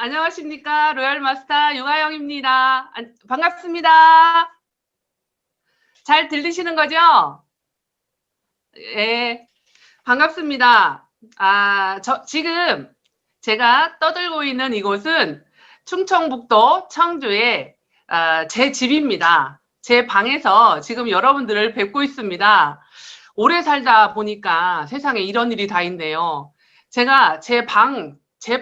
안녕하십니까. 로얄마스터 유아영입니다. 반갑습니다. 잘 들리시는 거죠? 예, 반갑습니다. 지금 제가 떠들고 있는 이곳은 충청북도 청주의 제 집입니다. 제 방에서 지금 여러분들을 뵙고 있습니다. 오래 살다 보니까 세상에 이런 일이 다 있네요. 제가 제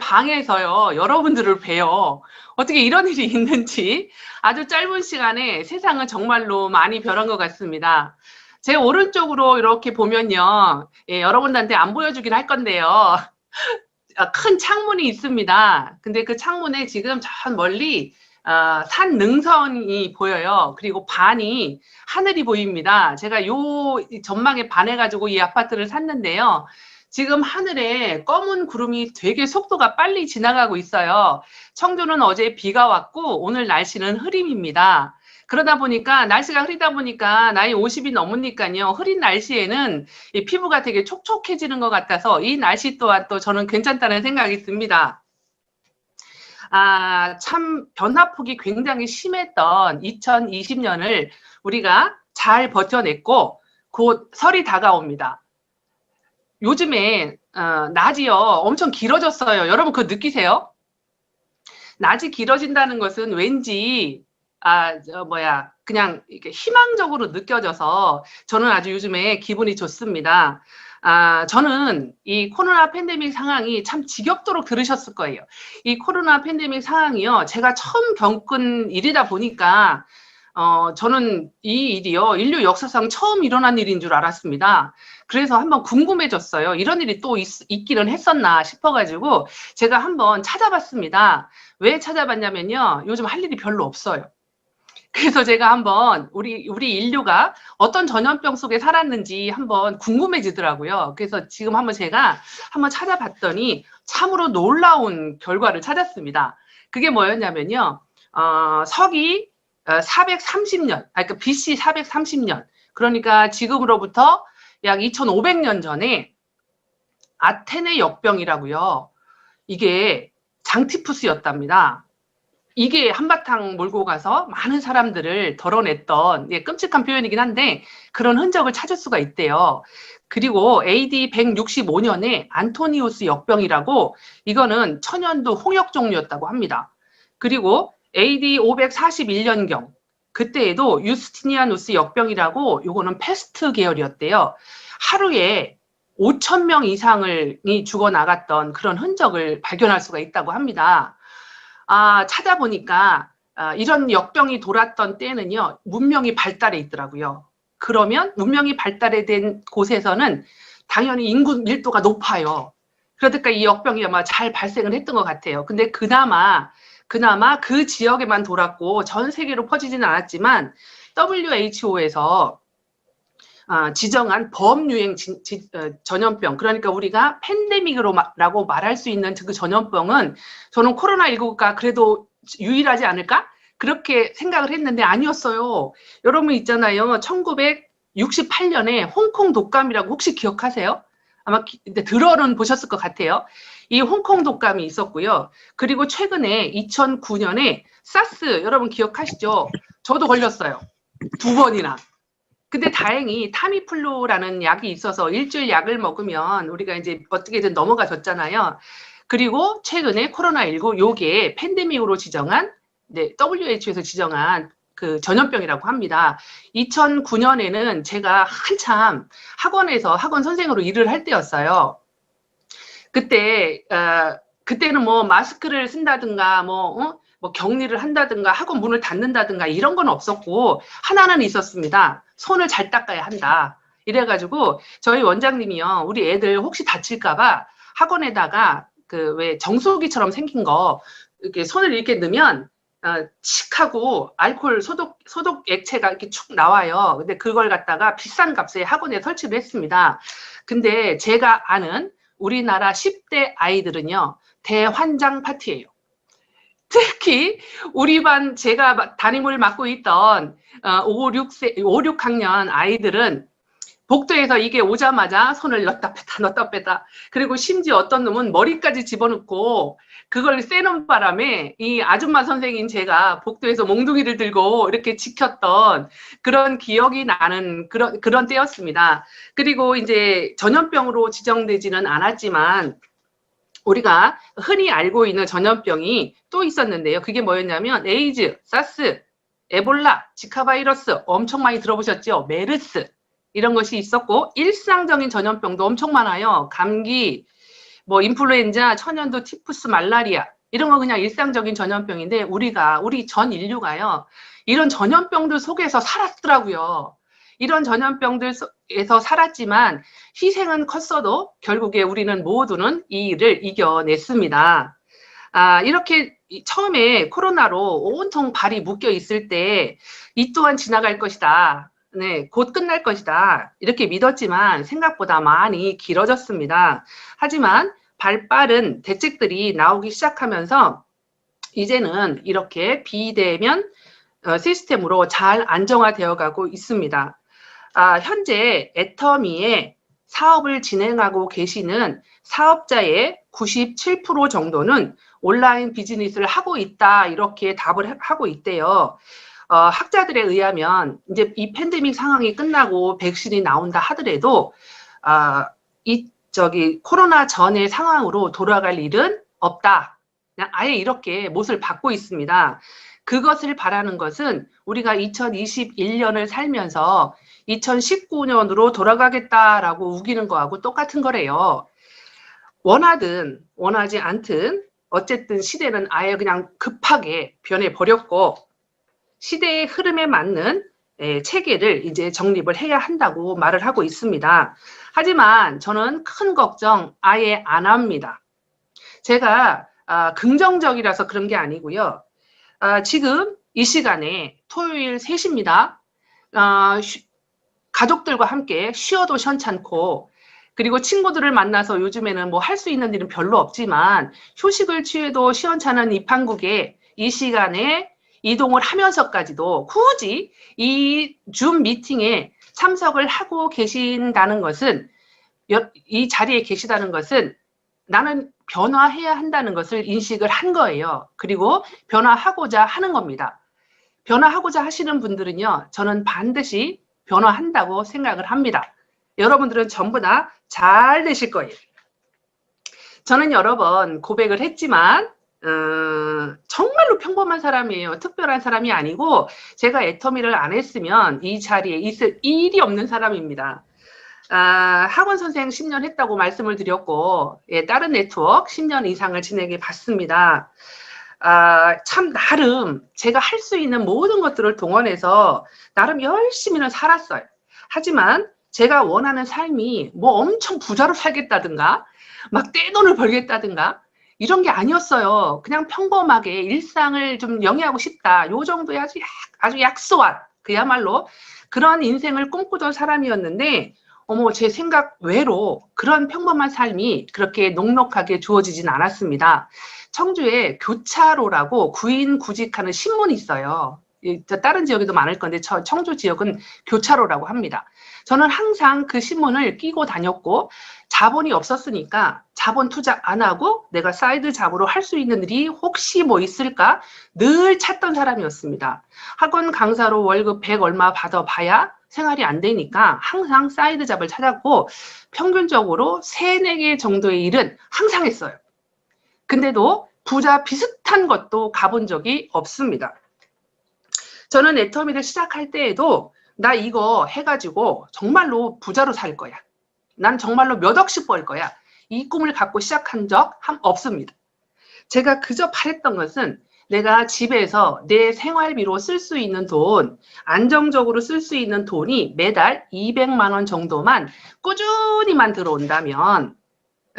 방에서요, 여러분들을 봬요. 어떻게 이런 일이 있는지 아주 짧은 시간에 세상은 정말로 많이 변한 것 같습니다. 제 오른쪽으로 이렇게 보면요, 예, 여러분들한테 안 보여주긴 할 건데요. 큰 창문이 있습니다. 근데 그 창문에 지금 저 멀리 산 능선이 보여요. 그리고 반이 하늘이 보입니다. 제가 요 전망에 반해가지고 이 아파트를 샀는데요. 지금 하늘에 검은 구름이 되게 속도가 빨리 지나가고 있어요. 청주는 어제 비가 왔고 오늘 날씨는 흐림입니다. 그러다 보니까 날씨가 흐리다 보니까 나이 50이 넘으니까요. 흐린 날씨에는 이 피부가 되게 촉촉해지는 것 같아서 이 날씨 또한 또 저는 괜찮다는 생각이 듭니다. 참 변화폭이 굉장히 심했던 2020년을 우리가 잘 버텨냈고 곧 설이 다가옵니다. 요즘에 낮이요 엄청 길어졌어요. 여러분 그거 느끼세요? 낮이 길어진다는 것은 왠지 그냥 이렇게 희망적으로 느껴져서 저는 아주 요즘에 기분이 좋습니다. 저는 이 코로나 팬데믹 상황이 참 지겹도록 들으셨을 거예요. 이 코로나 팬데믹 상황이요, 제가 처음 겪은 일이다 보니까 저는 이 일이요, 인류 역사상 처음 일어난 일인 줄 알았습니다. 그래서 한번 궁금해졌어요. 이런 일이 또 있기는 했었나 싶어가지고 제가 한번 찾아봤습니다. 왜 찾아봤냐면요, 요즘 할 일이 별로 없어요. 그래서 제가 한번 우리 인류가 어떤 전염병 속에 살았는지 한번 궁금해지더라고요. 그래서 지금 제가 한번 찾아봤더니 참으로 놀라운 결과를 찾았습니다. 그게 뭐였냐면요, 서기 430년, 그러니까 BC 430년, 그러니까 지금으로부터 약 2500년 전에 아테네 역병이라고요. 이게 장티푸스였답니다. 이게 한바탕 몰고 가서 많은 사람들을 덜어냈던, 예, 끔찍한 표현이긴 한데 그런 흔적을 찾을 수가 있대요. 그리고 AD 165년에 안토니우스 역병이라고, 이거는 천연두 홍역 종류였다고 합니다. 그리고 AD 541년경, 그때에도 유스티니아누스 역병이라고, 요거는 패스트 계열이었대요. 하루에 5,000명 이상을 죽어나갔던 그런 흔적을 발견할 수가 있다고 합니다. 찾아보니까 이런 역병이 돌았던 때는요, 문명이 발달해 있더라고요. 그러면 문명이 발달된 곳에서는 당연히 인구 밀도가 높아요. 그러니까 이 역병이 아마 잘 발생을 했던 것 같아요. 근데 그나마 그 지역에만 돌았고 전 세계로 퍼지지는 않았지만 WHO에서 지정한 범유행 전염병, 그러니까 우리가 팬데믹으로라고 말할 수 있는 그 전염병은 저는 코로나19가 그래도 유일하지 않을까? 그렇게 생각을 했는데 아니었어요. 여러분 있잖아요. 1968년에 홍콩 독감이라고 혹시 기억하세요? 아마 들어는 보셨을 것 같아요. 이 홍콩 독감이 있었고요. 그리고 최근에 2009년에 사스, 여러분 기억하시죠? 저도 걸렸어요. 2번이나. 근데 다행히 타미플루라는 약이 있어서 일주일 약을 먹으면 우리가 이제 어떻게든 넘어가졌잖아요. 그리고 최근에 코로나19, 요게 팬데믹으로 지정한, 네, WHO에서 지정한 그 전염병이라고 합니다. 2009년에는 제가 한참 학원 선생으로 일을 할 때였어요. 그때는 뭐 마스크를 쓴다든가 뭐 격리를 한다든가 학원 문을 닫는다든가 이런 건 없었고, 하나는 있었습니다. 손을 잘 닦아야 한다. 이래가지고 저희 원장님이요, 우리 애들 혹시 다칠까봐 학원에다가 그 왜 정수기처럼 생긴 거 이렇게 손을 이렇게 넣으면 칙 하고 알코올 소독 액체가 이렇게 축 나와요. 근데 그걸 갖다가 비싼 값에 학원에 설치를 했습니다. 근데 제가 아는 우리나라 10대 아이들은요, 대환장 파티예요. 특히 우리 반 제가 담임을 맡고 있던 5, 6학년 아이들은 복도에서 이게 오자마자 손을 넣었다 뺐다 넣었다 뺐다. 그리고 심지어 어떤 놈은 머리까지 집어넣고 그걸 쐬는 바람에 이 아줌마 선생인 제가 복도에서 몽둥이를 들고 이렇게 지켰던 그런 기억이 나는 그런 때였습니다. 그리고 이제 전염병으로 지정되지는 않았지만 우리가 흔히 알고 있는 전염병이 또 있었는데요. 그게 뭐였냐면 에이즈, 사스, 에볼라, 지카 바이러스 엄청 많이 들어보셨죠? 메르스 이런 것이 있었고 일상적인 전염병도 엄청 많아요. 감기, 뭐 인플루엔자, 천연두, 티푸스, 말라리아 이런 거 그냥 일상적인 전염병인데 우리 전 인류가요. 이런 전염병들 속에서 살았더라고요. 이런 전염병들에서 살았지만 희생은 컸어도 결국에 우리는 모두는 이 일을 이겨냈습니다. 이렇게 처음에 코로나로 온통 발이 묶여 있을 때 이 또한 지나갈 것이다. 네, 곧 끝날 것이다. 이렇게 믿었지만 생각보다 많이 길어졌습니다. 하지만 발빠른 대책들이 나오기 시작하면서 이제는 이렇게 비대면 시스템으로 잘 안정화되어 가고 있습니다. 현재 애터미에 사업을 진행하고 계시는 사업자의 97% 정도는 온라인 비즈니스를 하고 있다 이렇게 답을 하고 있대요. 학자들에 의하면 이제 이 팬데믹 상황이 끝나고 백신이 나온다 하더라도 코로나 전의 상황으로 돌아갈 일은 없다. 그냥 아예 이렇게 못을 받고 있습니다. 그것을 바라는 것은 우리가 2021년을 살면서 2019년으로 돌아가겠다라고 우기는 거하고 똑같은 거래요. 원하든 원하지 않든 어쨌든 시대는 아예 그냥 급하게 변해버렸고 시대의 흐름에 맞는 체계를 이제 정립을 해야 한다고 말을 하고 있습니다. 하지만 저는 큰 걱정 아예 안 합니다. 제가 긍정적이라서 그런 게 아니고요. 지금 이 시간에 토요일 3시입니다. 가족들과 함께 쉬어도 현찮고 그리고 친구들을 만나서 요즘에는 뭐 할 수 있는 일은 별로 없지만 휴식을 취해도 시원찮은 이 판국에 이 시간에 이동을 하면서까지도 굳이 이 줌 미팅에 참석을 하고 계신다는 것은 이 자리에 계시다는 것은 나는 변화해야 한다는 것을 인식을 한 거예요. 그리고 변화하고자 하는 겁니다. 변화하고자 하시는 분들은요. 저는 반드시 변화한다고 생각을 합니다. 여러분들은 전부 다 잘 되실 거예요. 저는 여러 번 고백을 했지만 정말로 평범한 사람이에요. 특별한 사람이 아니고 제가 애터미를 안 했으면 이 자리에 있을 일이 없는 사람입니다. 학원 선생 10년 했다고 말씀을 드렸고 다른 네트워크 10년 이상을 진행해 봤습니다. 참 나름 제가 할 수 있는 모든 것들을 동원해서 나름 열심히는 살았어요. 하지만 제가 원하는 삶이 뭐 엄청 부자로 살겠다든가 막 떼돈을 벌겠다든가 이런 게 아니었어요. 그냥 평범하게 일상을 좀 영위하고 싶다. 요 정도의 아주 약소한 그야말로 그런 인생을 꿈꾸던 사람이었는데 제 생각 외로 그런 평범한 삶이 그렇게 녹록하게 주어지진 않았습니다. 청주에 교차로라고 구인구직하는 신문이 있어요. 다른 지역에도 많을 건데 청주 지역은 교차로라고 합니다. 저는 항상 그 신문을 끼고 다녔고 자본이 없었으니까 자본 투자 안 하고 내가 사이드 잡으로 할 수 있는 일이 혹시 뭐 있을까 늘 찾던 사람이었습니다. 학원 강사로 월급 100 얼마 받아봐야 생활이 안 되니까 항상 사이드 잡을 찾았고 평균적으로 3, 4개 정도의 일은 항상 했어요. 근데도 부자 비슷한 것도 가본 적이 없습니다. 저는 애터미를 시작할 때에도 나 이거 해가지고 정말로 부자로 살 거야. 난 정말로 몇 억씩 벌 거야. 이 꿈을 갖고 시작한 적 없습니다. 제가 그저 바랬던 것은 내가 집에서 내 생활비로 쓸 수 있는 돈, 안정적으로 쓸 수 있는 돈이 매달 200만 원 정도만 꾸준히만 들어온다면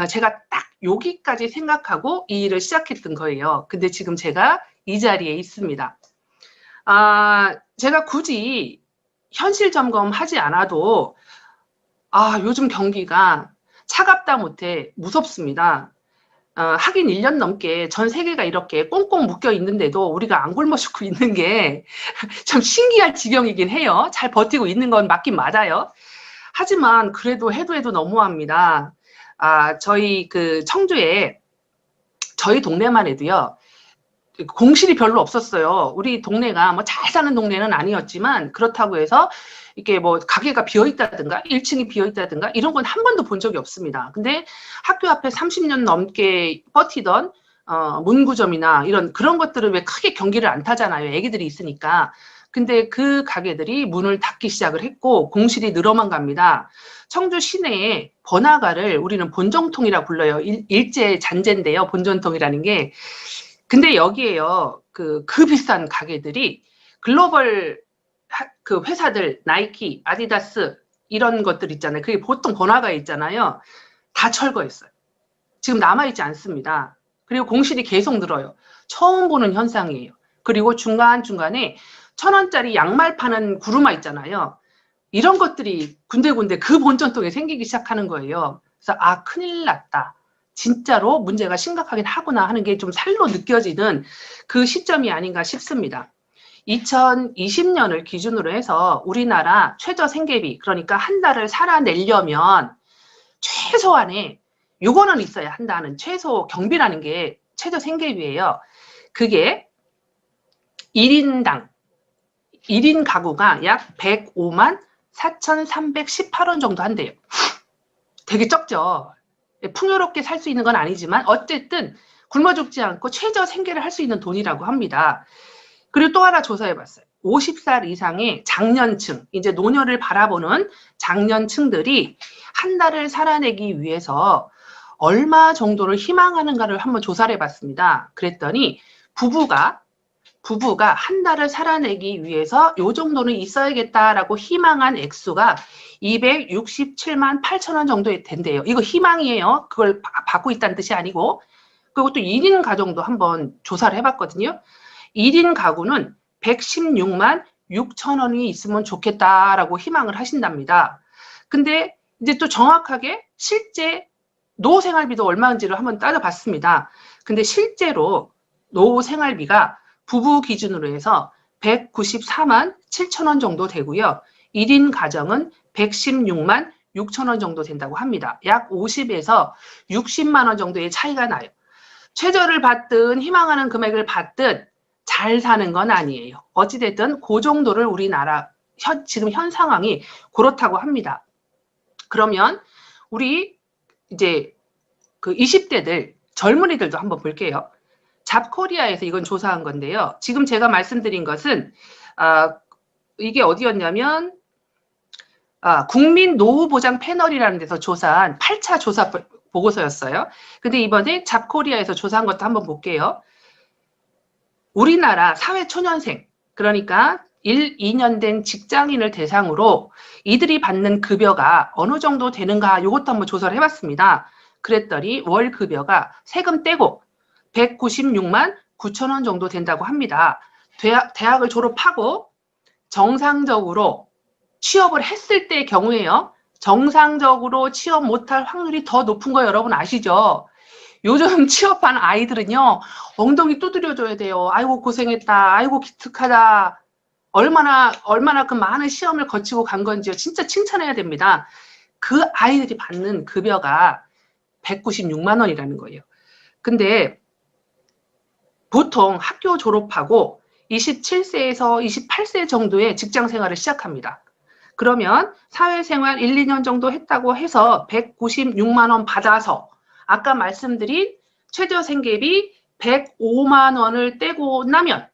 제가 딱 여기까지 생각하고 이 일을 시작했던 거예요. 근데 지금 제가 이 자리에 있습니다. 제가 굳이 현실 점검하지 않아도 요즘 경기가 차갑다 못해 무섭습니다. 하긴 1년 넘게 전 세계가 이렇게 꽁꽁 묶여 있는데도 우리가 안 굶어 죽고 있는 게 참 신기할 지경이긴 해요. 잘 버티고 있는 건 맞긴 맞아요. 하지만 그래도 해도 너무합니다. 저희 그 청주에 저희 동네만 해도요. 공실이 별로 없었어요. 우리 동네가 뭐 잘 사는 동네는 아니었지만 그렇다고 해서 이렇게 뭐 가게가 비어있다든가 1층이 비어있다든가 이런 건 한 번도 본 적이 없습니다. 근데 학교 앞에 30년 넘게 버티던 문구점이나 이런 그런 것들은 왜 크게 경기를 안 타잖아요. 애기들이 있으니까. 근데 그 가게들이 문을 닫기 시작을 했고 공실이 늘어만 갑니다. 청주 시내에 번화가를 우리는 본정통이라 불러요. 일제 잔재인데요. 본전통이라는 게. 근데 여기에요. 그 비싼 가게들이 글로벌 그 회사들 나이키, 아디다스 이런 것들 있잖아요. 그게 보통 번화가에 있잖아요. 다 철거했어요. 지금 남아있지 않습니다. 그리고 공실이 계속 늘어요. 처음 보는 현상이에요. 그리고 중간중간에 1,000원짜리 양말 파는 구루마 있잖아요. 이런 것들이 군데군데 그 본전통에 생기기 시작하는 거예요. 그래서 큰일 났다. 진짜로 문제가 심각하긴 하구나 하는 게 좀 살로 느껴지는 그 시점이 아닌가 싶습니다. 2020년을 기준으로 해서 우리나라 최저 생계비, 그러니까 한 달을 살아내려면 최소한의 요거는 있어야 한다는 최소 경비라는 게 최저 생계비예요. 그게 1인당 1인 가구가 약 105만 4,318원 정도 한대요. 되게 적죠. 풍요롭게 살 수 있는 건 아니지만 어쨌든 굶어 죽지 않고 최저 생계를 할 수 있는 돈이라고 합니다. 그리고 또 하나 조사해봤어요. 50살 이상의 장년층, 이제 노년을 바라보는 장년층들이 한 달을 살아내기 위해서 얼마 정도를 희망하는가를 한번 조사를 해봤습니다. 그랬더니 부부가 한 달을 살아내기 위해서 요 정도는 있어야겠다라고 희망한 액수가 267만 8천 원 정도 된대요. 이거 희망이에요. 그걸 받고 있다는 뜻이 아니고. 그리고 또 1인 가정도 한번 조사를 해봤거든요. 1인 가구는 116만 6천 원이 있으면 좋겠다라고 희망을 하신답니다. 근데 이제 또 정확하게 실제 노후 생활비도 얼마인지를 한번 따져봤습니다. 근데 실제로 노후 생활비가 부부 기준으로 해서 194만 7천 원 정도 되고요. 1인 가정은 116만 6천 원 정도 된다고 합니다. 약 50에서 60만 원 정도의 차이가 나요. 최저를 받든 희망하는 금액을 받든 잘 사는 건 아니에요. 어찌됐든 그 정도를 우리나라 지금 현 상황이 그렇다고 합니다. 그러면 우리 이제 그 20대들 젊은이들도 한번 볼게요. 잡코리아에서 이건 조사한 건데요. 지금 제가 말씀드린 것은 이게 어디였냐면 국민 노후 보장 패널이라는 데서 조사한 8차 조사 보고서였어요. 근데 이번에 잡코리아에서 조사한 것도 한번 볼게요. 우리나라 사회초년생, 그러니까 1, 2년 된 직장인을 대상으로 이들이 받는 급여가 어느 정도 되는가 이것도 한번 조사를 해봤습니다. 그랬더니 월 급여가 세금 떼고 196만 9천 원 정도 된다고 합니다. 대학을 졸업하고 정상적으로 취업을 했을 때의 경우에요. 정상적으로 취업 못할 확률이 더 높은 거 여러분 아시죠? 요즘 취업한 아이들은요. 엉덩이 두드려줘야 돼요. 아이고 고생했다. 아이고 기특하다. 얼마나 그 많은 시험을 거치고 간 건지요. 진짜 칭찬해야 됩니다. 그 아이들이 받는 급여가 196만 원이라는 거예요. 근데 보통 학교 졸업하고 27세에서 28세 정도의 직장 생활을 시작합니다. 그러면 사회생활 1, 2년 정도 했다고 해서 196만 원 받아서 아까 말씀드린 최저생계비 105만 원을 떼고 나면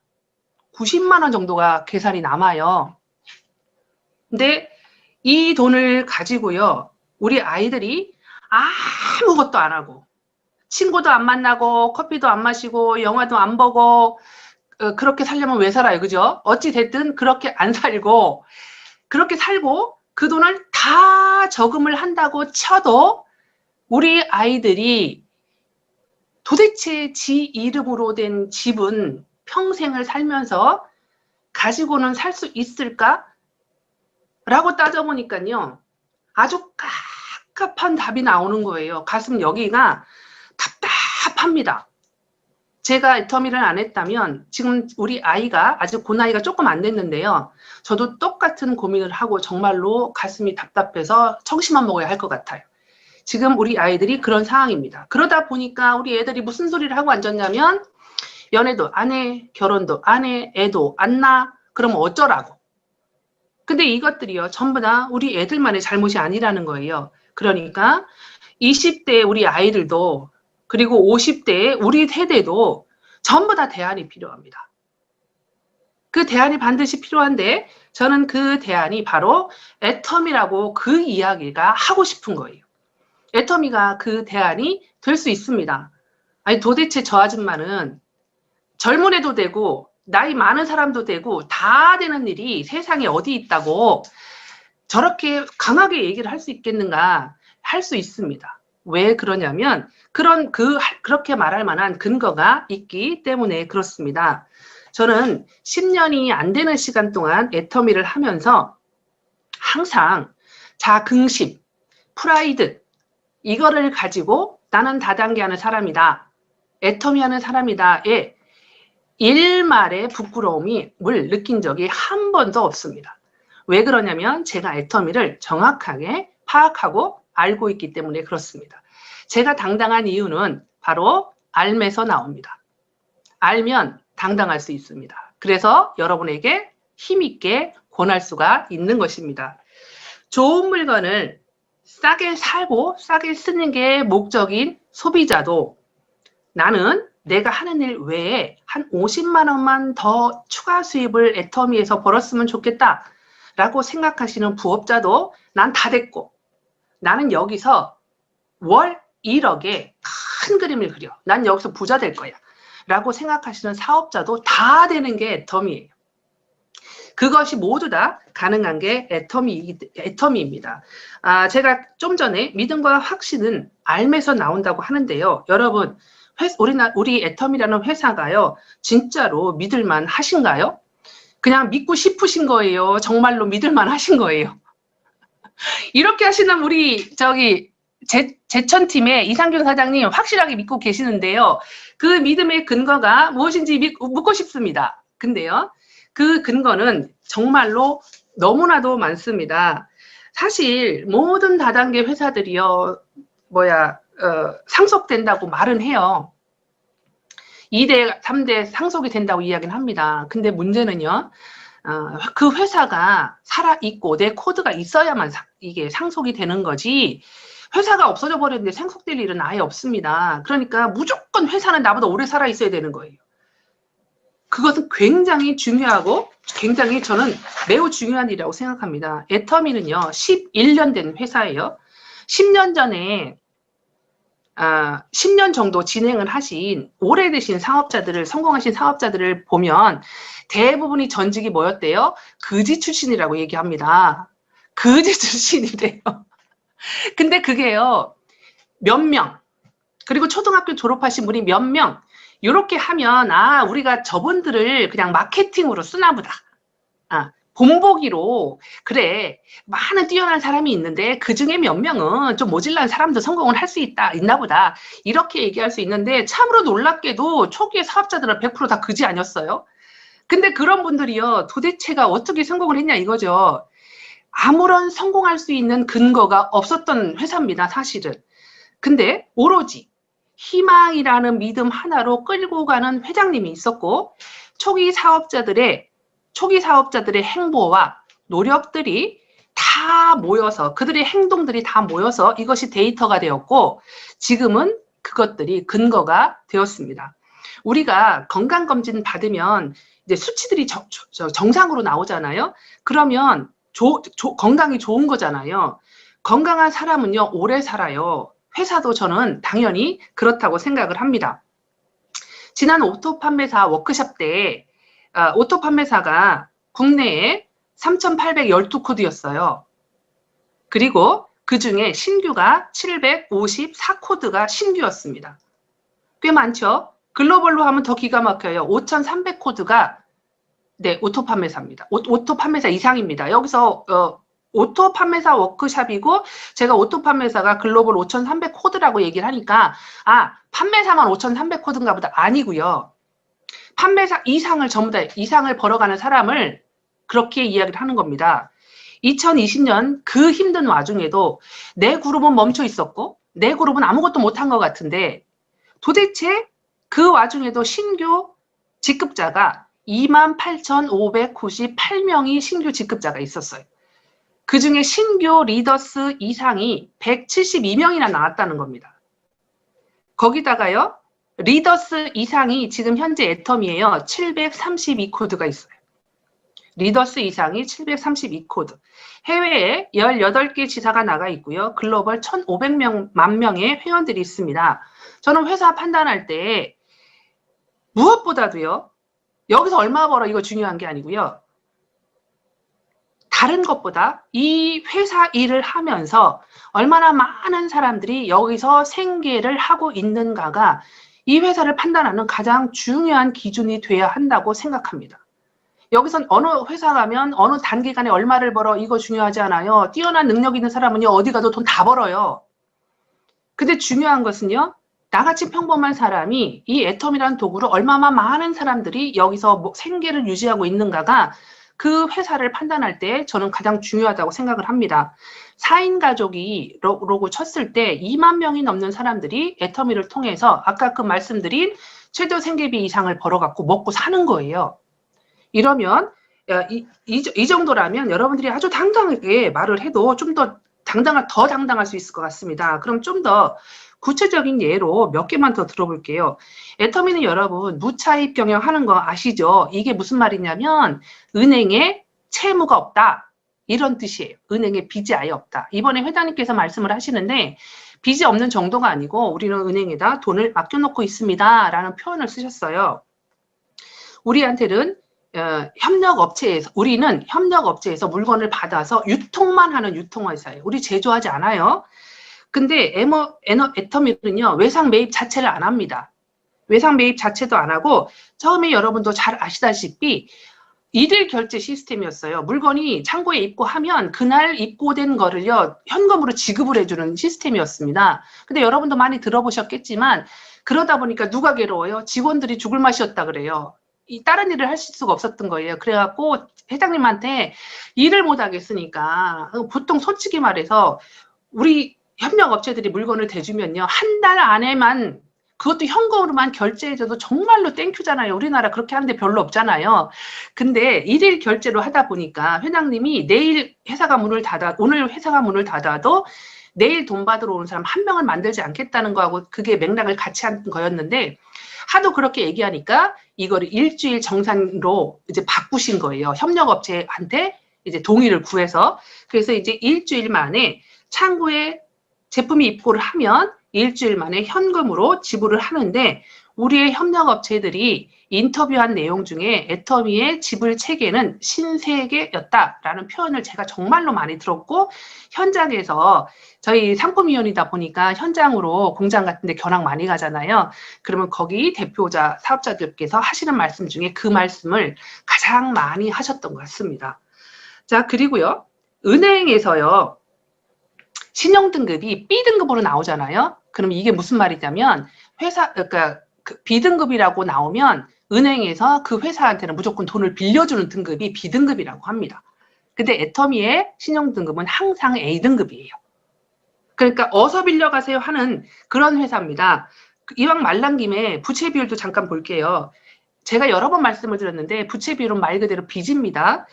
90만 원 정도가 계산이 남아요. 근데 이 돈을 가지고요. 우리 아이들이 아무것도 안 하고 친구도 안 만나고 커피도 안 마시고 영화도 안 보고 그렇게 살려면 왜 살아요? 그죠? 어찌 됐든 그렇게 안 살고 그렇게 살고 그 돈을 다 저금을 한다고 쳐도 우리 아이들이 도대체 지 이름으로 된 집은 평생을 살면서 가지고는 살 수 있을까? 라고 따져보니까요. 아주 깝깝한 답이 나오는 거예요. 가슴 여기가 답답합니다. 제가 애터미를 안 했다면 지금 우리 아이가 아직 그 나이가 조금 안 됐는데요. 저도 똑같은 고민을 하고 정말로 가슴이 답답해서 청심환 먹어야 할 것 같아요. 지금 우리 아이들이 그런 상황입니다. 그러다 보니까 우리 애들이 무슨 소리를 하고 앉았냐면 연애도 안 해, 결혼도 안 해, 애도 안 낳아. 그러면 어쩌라고. 근데 이것들이요. 전부 다 우리 애들만의 잘못이 아니라는 거예요. 그러니까 20대 우리 아이들도 그리고 50대의 우리 세대도 전부 다 대안이 필요합니다. 그 대안이 반드시 필요한데 저는 그 대안이 바로 애터미라고 그 이야기가 하고 싶은 거예요. 애터미가 그 대안이 될 수 있습니다. 아니 도대체 저 아줌마는 젊은 애도 되고 나이 많은 사람도 되고 다 되는 일이 세상에 어디 있다고 저렇게 강하게 얘기를 할 수 있겠는가? 할 수 있습니다. 왜 그러냐면 그렇게 말할 만한 근거가 있기 때문에 그렇습니다. 저는 10년이 안 되는 시간 동안 애터미를 하면서 항상 자긍심, 프라이드 이거를 가지고 나는 다단계하는 사람이다. 애터미하는 사람이다에 일말의 부끄러움을 느낀 적이 한 번도 없습니다. 왜 그러냐면 제가 애터미를 정확하게 파악하고 알고 있기 때문에 그렇습니다. 제가 당당한 이유는 바로 알면서 나옵니다. 알면 당당할 수 있습니다. 그래서 여러분에게 힘있게 권할 수가 있는 것입니다. 좋은 물건을 싸게 사고 싸게 쓰는 게 목적인 소비자도 나는 내가 하는 일 외에 한 50만 원만 더 추가 수입을 애터미에서 벌었으면 좋겠다 라고 생각하시는 부업자도 난 다 됐고 나는 여기서 월 1억에 큰 그림을 그려. 난 여기서 부자 될 거야 라고 생각하시는 사업자도 다 되는 게 애터미예요. 그것이 모두 다 가능한 게 애터미입니다. 제가 좀 전에 믿음과 확신은 알면서 나온다고 하는데요. 여러분, 우리 애터미라는 회사가요. 진짜로 믿을만 하신가요? 그냥 믿고 싶으신 거예요. 정말로 믿을만 하신 거예요. 이렇게 하시는 우리 제천팀의 이상균 사장님 확실하게 믿고 계시는데요. 그 믿음의 근거가 무엇인지 묻고 싶습니다. 근데요. 그 근거는 정말로 너무나도 많습니다. 사실 모든 다단계 회사들이요. 상속된다고 말은 해요. 2대, 3대 상속이 된다고 이야기는 합니다. 근데 문제는요. 그 회사가 살아있고 내 코드가 있어야만 이게 상속이 되는 거지 회사가 없어져 버렸는데 상속될 일은 아예 없습니다. 그러니까 무조건 회사는 나보다 오래 살아있어야 되는 거예요. 그것은 굉장히 중요하고 굉장히 저는 매우 중요한 일이라고 생각합니다. 애터미는요. 11년 된 회사예요. 10년 전에 10년 정도 진행을 하신 오래되신 사업자들을 성공하신 사업자들을 보면 대부분이 전직이 뭐였대요? 거지 출신이라고 얘기합니다. 거지 출신이래요. 근데 그게요. 몇 명 그리고 초등학교 졸업하신 분이 몇 명 이렇게 하면 우리가 저분들을 그냥 마케팅으로 쓰나 보다. 본보기로 그래 많은 뛰어난 사람이 있는데 그중에 몇 명은 좀 모질란 사람도 성공을 할 수 있나 보다 이렇게 얘기할 수 있는데 참으로 놀랍게도 초기의 사업자들은 100% 다 그지 아니었어요. 근데 그런 분들이요 도대체가 어떻게 성공을 했냐 이거죠. 아무런 성공할 수 있는 근거가 없었던 회사입니다 사실은. 근데 오로지 희망이라는 믿음 하나로 끌고 가는 회장님이 있었고 초기 사업자들의 행보와 노력들이 다 모여서 그들의 행동들이 다 모여서 이것이 데이터가 되었고 지금은 그것들이 근거가 되었습니다. 우리가 건강검진 받으면 이제 수치들이 정상으로 나오잖아요. 그러면 건강이 좋은 거잖아요. 건강한 사람은요 오래 살아요. 회사도 저는 당연히 그렇다고 생각을 합니다. 지난 오토 판매사 워크숍 때 오토 판매사가 국내에 3,812코드였어요. 그리고 그중에 신규가 754코드가 신규였습니다. 꽤 많죠? 글로벌로 하면 더 기가 막혀요. 5,300코드가 오토 판매사입니다. 오토 판매사 이상입니다. 여기서 오토 판매사 워크샵이고 제가 오토 판매사가 글로벌 5300 코드라고 얘기를 하니까 판매사만 5300 코드인가 보다. 아니고요. 판매사 이상을 전부 다 이상을 벌어가는 사람을 그렇게 이야기를 하는 겁니다. 2020년 그 힘든 와중에도 내 그룹은 멈춰 있었고 내 그룹은 아무것도 못한 것 같은데 도대체 그 와중에도 신규 직급자가 28,598명이 신규 직급자가 있었어요. 그 중에 신규 리더스 이상이 172명이나 나왔다는 겁니다. 거기다가요, 리더스 이상이 지금 현재 애텀이에요. 732코드가 있어요. 리더스 이상이 732코드. 해외에 18개 지사가 나가 있고요. 글로벌 1,500만 명의 회원들이 있습니다. 저는 회사 판단할 때 무엇보다도요. 여기서 얼마 벌어 이거 중요한 게 아니고요. 다른 것보다 이 회사 일을 하면서 얼마나 많은 사람들이 여기서 생계를 하고 있는가가 이 회사를 판단하는 가장 중요한 기준이 돼야 한다고 생각합니다. 여기선 어느 회사 가면 어느 단기간에 얼마를 벌어 이거 중요하지 않아요. 뛰어난 능력 있는 사람은요. 어디 가도 돈 다 벌어요. 근데 중요한 것은요. 나같이 평범한 사람이 이 애텀이라는 도구로 얼마나 많은 사람들이 여기서 생계를 유지하고 있는가가 그 회사를 판단할 때 저는 가장 중요하다고 생각을 합니다. 4인 가족이라고 쳤을 때 2만 명이 넘는 사람들이 애터미를 통해서 아까 그 말씀드린 최저 생계비 이상을 벌어갖고 먹고 사는 거예요. 이러면 이 정도라면 여러분들이 아주 당당하게 말을 해도 좀 더 더 당당할 수 있을 것 같습니다. 그럼 좀 더 구체적인 예로 몇 개만 더 들어볼게요. 애터미는 여러분 무차입 경영하는 거 아시죠? 이게 무슨 말이냐면 은행에 채무가 없다. 이런 뜻이에요. 은행에 빚이 아예 없다. 이번에 회장님께서 말씀을 하시는데 빚이 없는 정도가 아니고 우리는 은행에다 돈을 맡겨놓고 있습니다. 라는 표현을 쓰셨어요. 우리한테는 우리는 협력업체에서 물건을 받아서 유통만 하는 유통회사예요. 우리 제조하지 않아요. 근데 애터미는요, 외상 매입 자체를 안 합니다. 외상 매입 자체도 안 하고, 처음에 여러분도 잘 아시다시피, 일일 결제 시스템이었어요. 물건이 창고에 입고하면 그날 입고된 거를요, 현금으로 지급을 해주는 시스템이었습니다. 근데 여러분도 많이 들어보셨겠지만, 그러다 보니까 누가 괴로워요? 직원들이 죽을 맛이었다 그래요. 다른 일을 하실 수가 없었던 거예요. 그래갖고 회장님한테 일을 못 하겠으니까 보통 솔직히 말해서 우리 협력업체들이 물건을 대주면요. 한 달 안에만 그것도 현금으로만 결제해줘도 정말로 땡큐잖아요. 우리나라 그렇게 하는데 별로 없잖아요. 근데 일일 결제로 하다 보니까 회장님이 내일 오늘 회사가 문을 닫아도 내일 돈 받으러 오는 사람 한 명을 만들지 않겠다는 거하고 그게 맥락을 같이 한 거였는데 하도 그렇게 얘기하니까 이거를 일주일 정산으로 이제 바꾸신 거예요. 협력업체한테 이제 동의를 구해서. 그래서 이제 일주일 만에 창구에 제품이 입고를 하면 일주일 만에 현금으로 지불을 하는데 우리의 협력업체들이 인터뷰한 내용 중에 애터미의 지불 체계는 신세계였다라는 표현을 제가 정말로 많이 들었고 현장에서 저희 상품위원이다 보니까 현장으로 공장 같은 데 견학 많이 가잖아요. 그러면 거기 대표자 사업자들께서 하시는 말씀 중에 그 말씀을 가장 많이 하셨던 것 같습니다. 자, 그리고요. 은행에서요. 신용등급이 B등급으로 나오잖아요. 그럼 이게 무슨 말이냐면 그러니까 그 B등급이라고 나오면 은행에서 그 회사한테는 무조건 돈을 빌려주는 등급이 B등급이라고 합니다. 근데 애터미의 신용등급은 항상 A등급이에요. 그러니까 어서 빌려가세요 하는 그런 회사입니다. 이왕 말란 김에 부채 비율도 잠깐 볼게요. 제가 여러 번 말씀을 드렸는데 부채 비율은 말 그대로 빚입니다.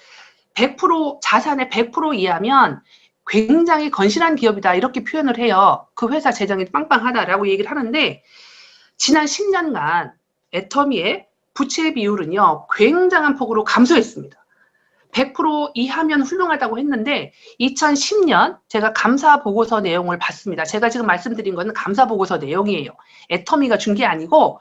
100% 자산의 100% 이하면 굉장히 건실한 기업이다 이렇게 표현을 해요. 그 회사 재정이 빵빵하다라고 얘기를 하는데 지난 10년간 애터미의 부채 비율은요. 굉장한 폭으로 감소했습니다. 100% 이하면 훌륭하다고 했는데 2010년 제가 감사 보고서 내용을 봤습니다. 제가 지금 말씀드린 거는 감사 보고서 내용이에요. 애터미가 준 게 아니고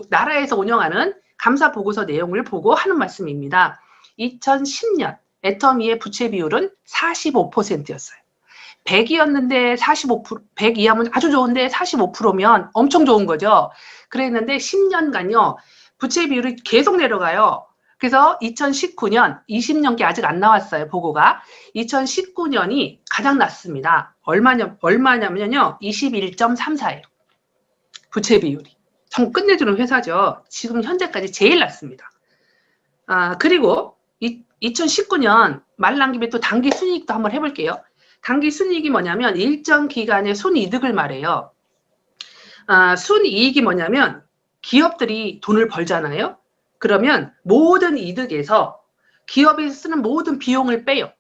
나라에서 운영하는 감사 보고서 내용을 보고 하는 말씀입니다. 2010년 애터미의 부채 비율은 45%였어요. 100이었는데 45%, 100 이하면 아주 좋은데 45%면 엄청 좋은 거죠. 그랬는데 10년간요. 부채 비율이 계속 내려가요. 그래서 2019년, 20년께 아직 안 나왔어요, 보고가. 2019년이 가장 낮습니다. 얼마냐면요, 21.34예요. 부채 비율이. 참 끝내주는 회사죠. 지금 현재까지 제일 낮습니다. 그리고 2019년 말 난 김에 또 당기 순이익도 한번 해볼게요. 당기 순이익이 뭐냐면 일정 기간의 순이득을 말해요. 순이익이 뭐냐면 기업들이 돈을 벌잖아요. 그러면 모든 이득에서 기업이 쓰는 모든 비용을 빼요.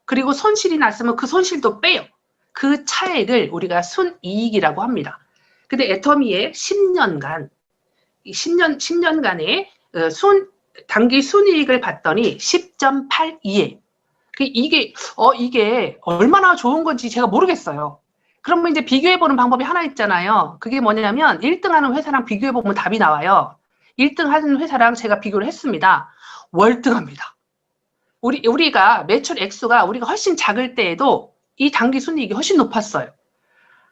그리고 손실이 났으면 그 손실도 빼요. 그 차액을 우리가 순이익이라고 합니다. 근데 애터미의 10년간의 당기 순이익을 봤더니 10.82예요. 이게 얼마나 좋은 건지 제가 모르겠어요. 그러면 이제 비교해보는 방법이 하나 있잖아요. 그게 뭐냐면 1등 하는 회사랑 비교해보면 답이 나와요. 1등 하는 회사랑 제가 비교를 했습니다. 월등합니다. 우리가 매출 액수가 우리가 훨씬 작을 때에도 이 당기 순이익이 훨씬 높았어요.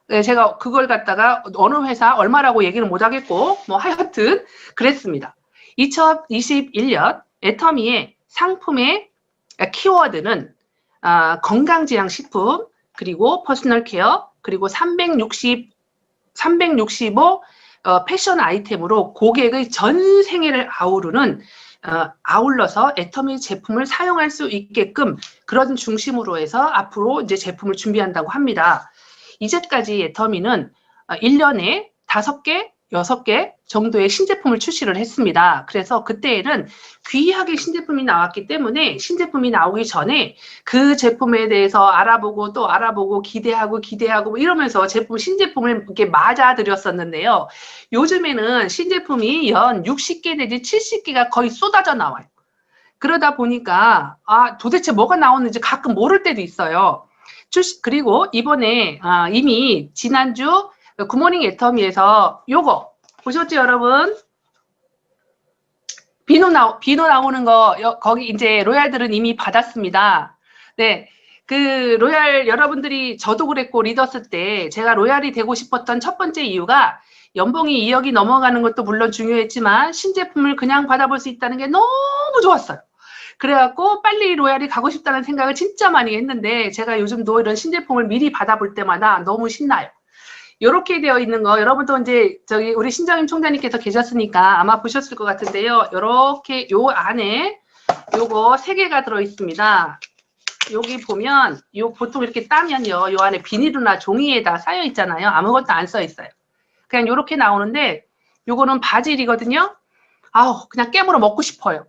네, 제가 그걸 갖다가 어느 회사 얼마라고 얘기를 못 하겠고 뭐 하여튼 그랬습니다. 2021년 애터미의 상품의 키워드는 건강지향식품, 그리고 퍼스널 케어, 그리고 365 패션 아이템으로 고객의 전 생애를 아울러서 애터미 제품을 사용할 수 있게끔 그런 중심으로 해서 앞으로 이제 제품을 준비한다고 합니다. 이제까지 애터미는 1년에 5개, 6개 정도의 신제품을 출시를 했습니다. 그래서 그때에는 귀하게 신제품이 나왔기 때문에 신제품이 나오기 전에 그 제품에 대해서 알아보고 또 알아보고 기대하고 뭐 이러면서 신제품을 이렇게 맞아들였었는데요. 요즘에는 신제품이 연 60개 내지 70개가 거의 쏟아져 나와요. 그러다 보니까 도대체 뭐가 나오는지 가끔 모를 때도 있어요. 그리고 이번에 이미 지난주 굿모닝 애터미에서 요거 보셨죠, 여러분? 비누 나오는 거 거기 이제 로얄들은 이미 받았습니다. 네, 그 로얄 여러분들이 저도 그랬고 리더스 때 제가 로얄이 되고 싶었던 첫 번째 이유가 연봉이 2억이 넘어가는 것도 물론 중요했지만 신제품을 그냥 받아볼 수 있다는 게 너무 좋았어요. 그래갖고 빨리 로얄이 가고 싶다는 생각을 진짜 많이 했는데 제가 요즘도 이런 신제품을 미리 받아볼 때마다 너무 신나요. 이렇게 되어 있는 거 여러분도 이제 우리 신정임 총장님께서 계셨으니까 아마 보셨을 것 같은데요. 이렇게 요 안에 요거 3개가 들어 있습니다. 여기 보면 보통 이렇게 따면요, 요 안에 비닐이나 종이에다 쌓여 있잖아요. 아무것도 안 써 있어요. 그냥 이렇게 나오는데 요거는 바질이거든요. 그냥 깨물어 먹고 싶어요.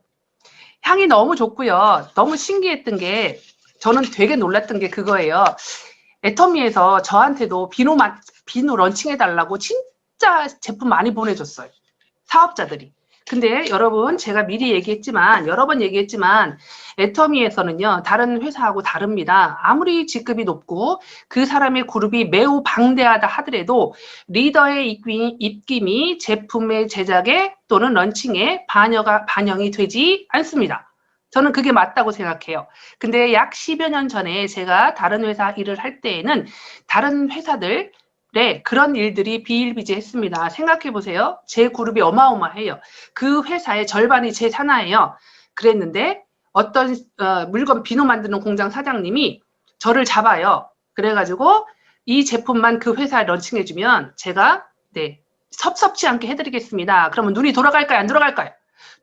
향이 너무 좋고요. 너무 신기했던 게 저는 되게 놀랐던 게 그거예요. 애터미에서 저한테도 비누 런칭해달라고 진짜 제품 많이 보내줬어요. 사업자들이. 근데 여러분 제가 미리 여러 번 얘기했지만 애터미에서는요. 다른 회사하고 다릅니다. 아무리 직급이 높고 그 사람의 그룹이 매우 방대하다 하더라도 리더의 입김이 제품의 제작에 또는 런칭에 반영이 되지 않습니다. 저는 그게 맞다고 생각해요. 근데 약 10여 년 전에 제가 다른 회사 일을 할 때에는 다른 회사들의 그런 일들이 비일비재했습니다. 생각해보세요. 제 그룹이 어마어마해요. 그 회사의 절반이 제 산하예요. 그랬는데 어떤 물건 비누 만드는 공장 사장님이 저를 잡아요. 그래가지고 이 제품만 그 회사에 런칭해주면 제가 섭섭치 않게 해드리겠습니다. 그러면 눈이 돌아갈까요? 안 돌아갈까요?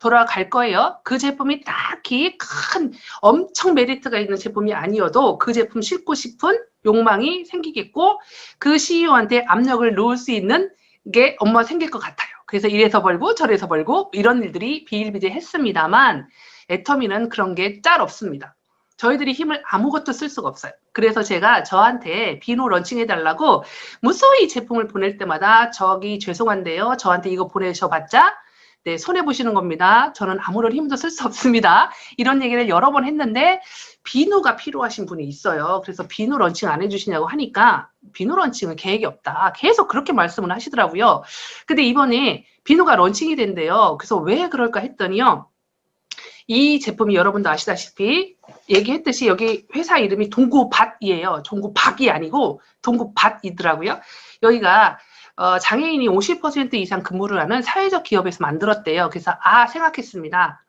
돌아갈 거예요. 그 제품이 딱히 엄청 메리트가 있는 제품이 아니어도 그 제품 싣고 싶은 욕망이 생기겠고 그 CEO한테 압력을 놓을 수 있는 게 생길 것 같아요. 그래서 이래서 벌고 저래서 벌고 이런 일들이 비일비재했습니다만 애터미는 그런 게 짤 없습니다. 저희들이 힘을 아무것도 쓸 수가 없어요. 그래서 제가 저한테 비누 런칭해달라고 무수히 제품을 보낼 때마다 죄송한데요. 저한테 이거 보내셔봤자 손해보시는 겁니다. 저는 아무런 힘도 쓸 수 없습니다. 이런 얘기를 여러 번 했는데 비누가 필요하신 분이 있어요. 그래서 비누 런칭 안 해주시냐고 하니까 비누 런칭은 계획이 없다. 계속 그렇게 말씀을 하시더라고요. 근데 이번에 비누가 런칭이 된대요. 그래서 왜 그럴까 했더니요. 이 제품이 여러분도 아시다시피 얘기했듯이 여기 회사 이름이 동구밭이에요. 동구박이 아니고 동구밭이더라고요. 여기가 장애인이 50% 이상 근무를 하는 사회적 기업에서 만들었대요. 그래서 생각했습니다.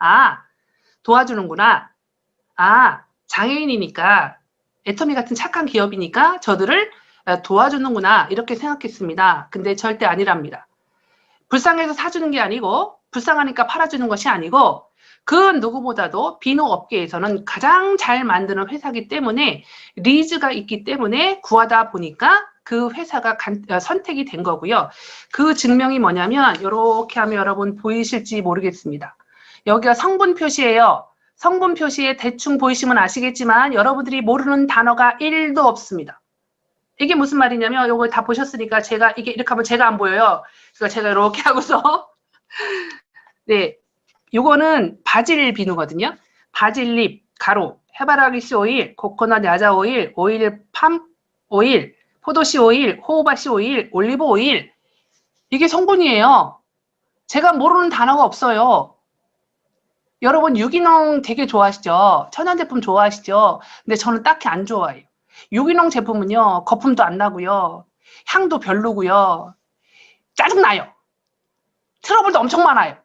도와주는구나. 아, 장애인이니까 애터미 같은 착한 기업이니까 저들을 도와주는구나 이렇게 생각했습니다. 근데 절대 아니랍니다. 불쌍해서 사주는 게 아니고 불쌍하니까 팔아주는 것이 아니고 그 누구보다도 비누 업계에서는 가장 잘 만드는 회사이기 때문에 리즈가 있기 때문에 구하다 보니까 그 회사가 선택이 된 거고요. 그 증명이 뭐냐면 이렇게 하면 여러분 보이실지 모르겠습니다. 여기가 성분 표시예요. 성분 표시에 대충 보이시면 아시겠지만 여러분들이 모르는 단어가 1도 없습니다. 이게 무슨 말이냐면 이걸 다 보셨으니까 제가 이게 이렇게 하면 제가 안 보여요. 그래서 제가 이렇게 하고서 네, 요거는 바질 비누거든요. 바질잎, 가루, 해바라기씨 오일, 코코넛 야자 오일, 오일 팜 오일, 포도씨 오일, 호호바씨 오일, 올리브 오일 이게 성분이에요. 제가 모르는 단어가 없어요. 여러분 유기농 되게 좋아하시죠? 천연 제품 좋아하시죠? 근데 저는 딱히 안 좋아해요. 유기농 제품은요, 거품도 안 나고요, 향도 별로고요, 짜증나요. 트러블도 엄청 많아요.